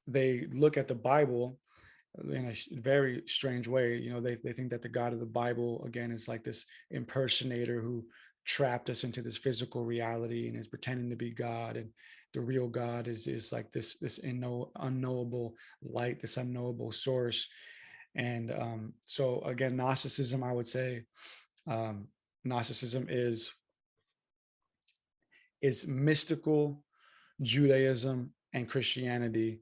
they look at the Bible in a very strange way. They think that the God of the Bible, again, is like this impersonator who trapped us into this physical reality and is pretending to be God. And the real God is like this unknowable light, this unknowable source. And so again, Gnosticism, I would say, Gnosticism is mystical Judaism and Christianity,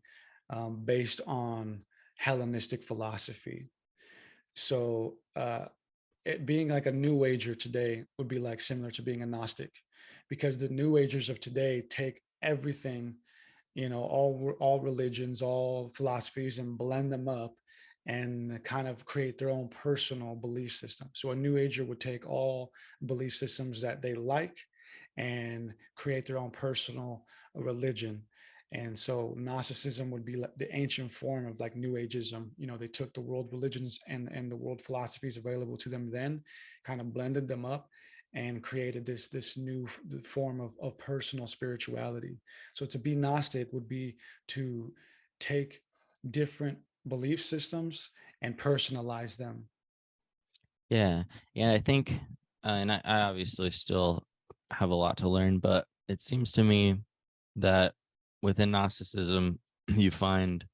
based on Hellenistic philosophy. So it being like a New Ager today would be like similar to being a Gnostic, because the New Agers of today take everything, all religions, all philosophies, and blend them up and kind of create their own personal belief system. So a New Ager would take all belief systems that they like and create their own personal religion. And so Gnosticism would be like the ancient form of like New Ageism. They took the world religions and the world philosophies available to them then, kind of blended them up and created this new form of personal spirituality. So to be Gnostic would be to take different belief systems and personalize them. Yeah. I think and I obviously still have a lot to learn, but it seems to me that within Gnosticism you find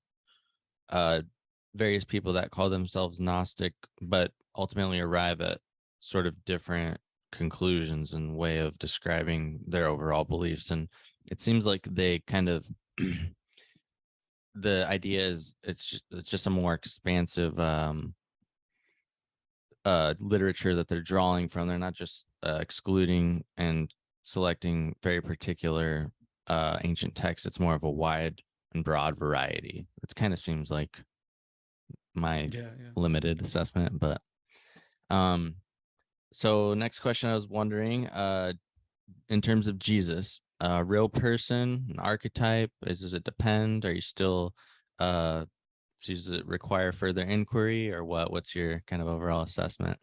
various people that call themselves Gnostic, but ultimately arrive at sort of different conclusions and way of describing their overall beliefs. And it seems like they kind of the idea is it's just a more expansive literature that they're drawing from. They're not just excluding and selecting very particular ancient texts. It's more of a wide and broad variety. It kind of seems like my limited assessment. But so next question, I was wondering, in terms of Jesus, a real person, an archetype, does it depend? Are you still does it require further inquiry, or what's your kind of overall assessment?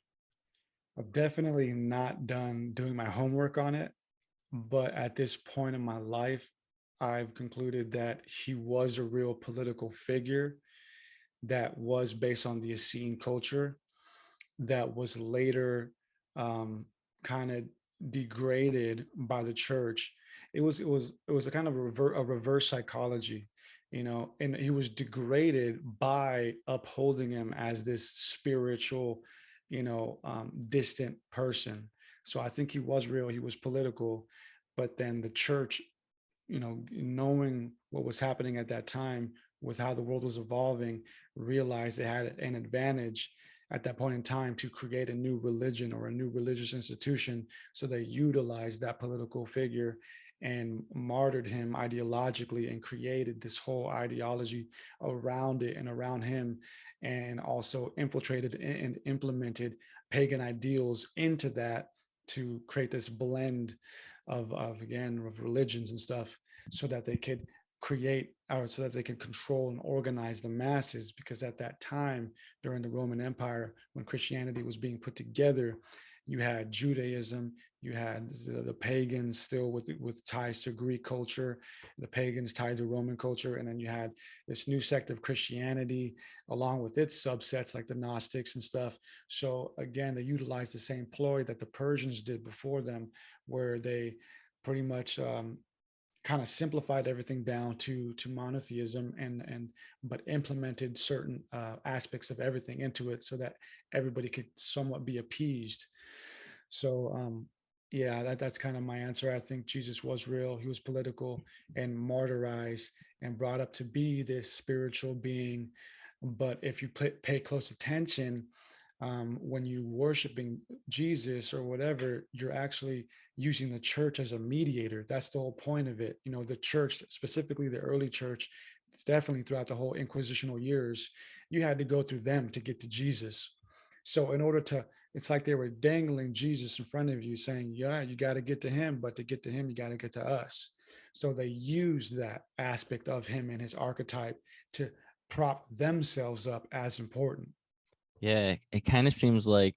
I've definitely not done doing my homework on it, but at this point in my life, I've concluded that he was a real political figure that was based on the Essene culture, that was later kind of degraded by the church. It was a kind of a reverse psychology, and he was degraded by upholding him as this spiritual, distant person. So I think he was real. He was political, but then the church, knowing what was happening at that time with how the world was evolving, realized they had an advantage at that point in time to create a new religion or a new religious institution. So they utilized that political figure and martyred him ideologically and created this whole ideology around it and around him, and also infiltrated and implemented pagan ideals into that to create this blend of religions and stuff, so that they could so that they could control and organize the masses. Because at that time, during the Roman Empire, when Christianity was being put together, you had Judaism, you had the pagans still with ties to Greek culture, the pagans tied to Roman culture, and then you had this new sect of Christianity along with its subsets like the Gnostics and stuff. So again, they utilized the same ploy that the Persians did before them, where they pretty much kind of simplified everything down to monotheism, and but implemented certain aspects of everything into it so that everybody could somewhat be appeased. So yeah, that's kind of my answer. I think Jesus was real. He was political and martyrized and brought up to be this spiritual being. But if you pay close attention, when you worshiping Jesus or whatever, you're actually using the church as a mediator. That's the whole point of it. You know, the church, specifically the early church, it's definitely throughout the whole inquisitional years, you had to go through them to get to Jesus. So in order to, it's like they were dangling Jesus in front of you saying, yeah, you got to get to him, but to get to him, you got to get to us. So they used that aspect of him and his archetype to prop themselves up as important. Yeah, it kind of seems like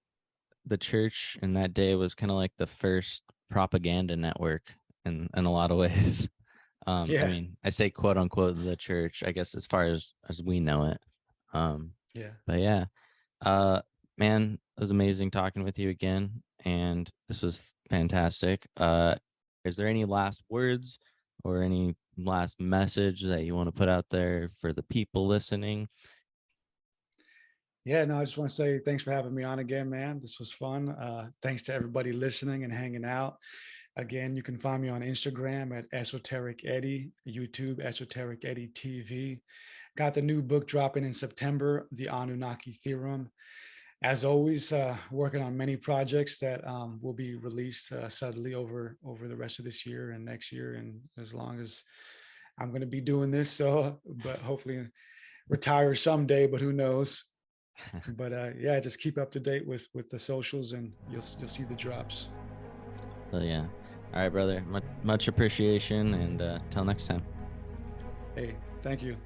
the church in that day was kind of like the first propaganda network in a lot of ways. Yeah. I mean, I say quote unquote the church, I guess, as far as we know it. Yeah. But yeah, man, it was amazing talking with you again, and this was fantastic. Is there any last words or any last message that you want to put out there for the people listening? Yeah, no, I just want to say thanks for having me on again, man. This was fun. Thanks to everybody listening and hanging out. Again, you can find me on Instagram at Esoteric Eddie, YouTube Esoteric Eddie TV. Got the new book dropping in September, The Annunaki Theorem. As always, working on many projects that will be released suddenly over the rest of this year and next year, and as long as I'm going to be doing this. So, but hopefully retire someday, but who knows? But yeah, just keep up to date with the socials, and you'll see the drops. So yeah, all right, brother. Much appreciation, and till next time. Hey, thank you.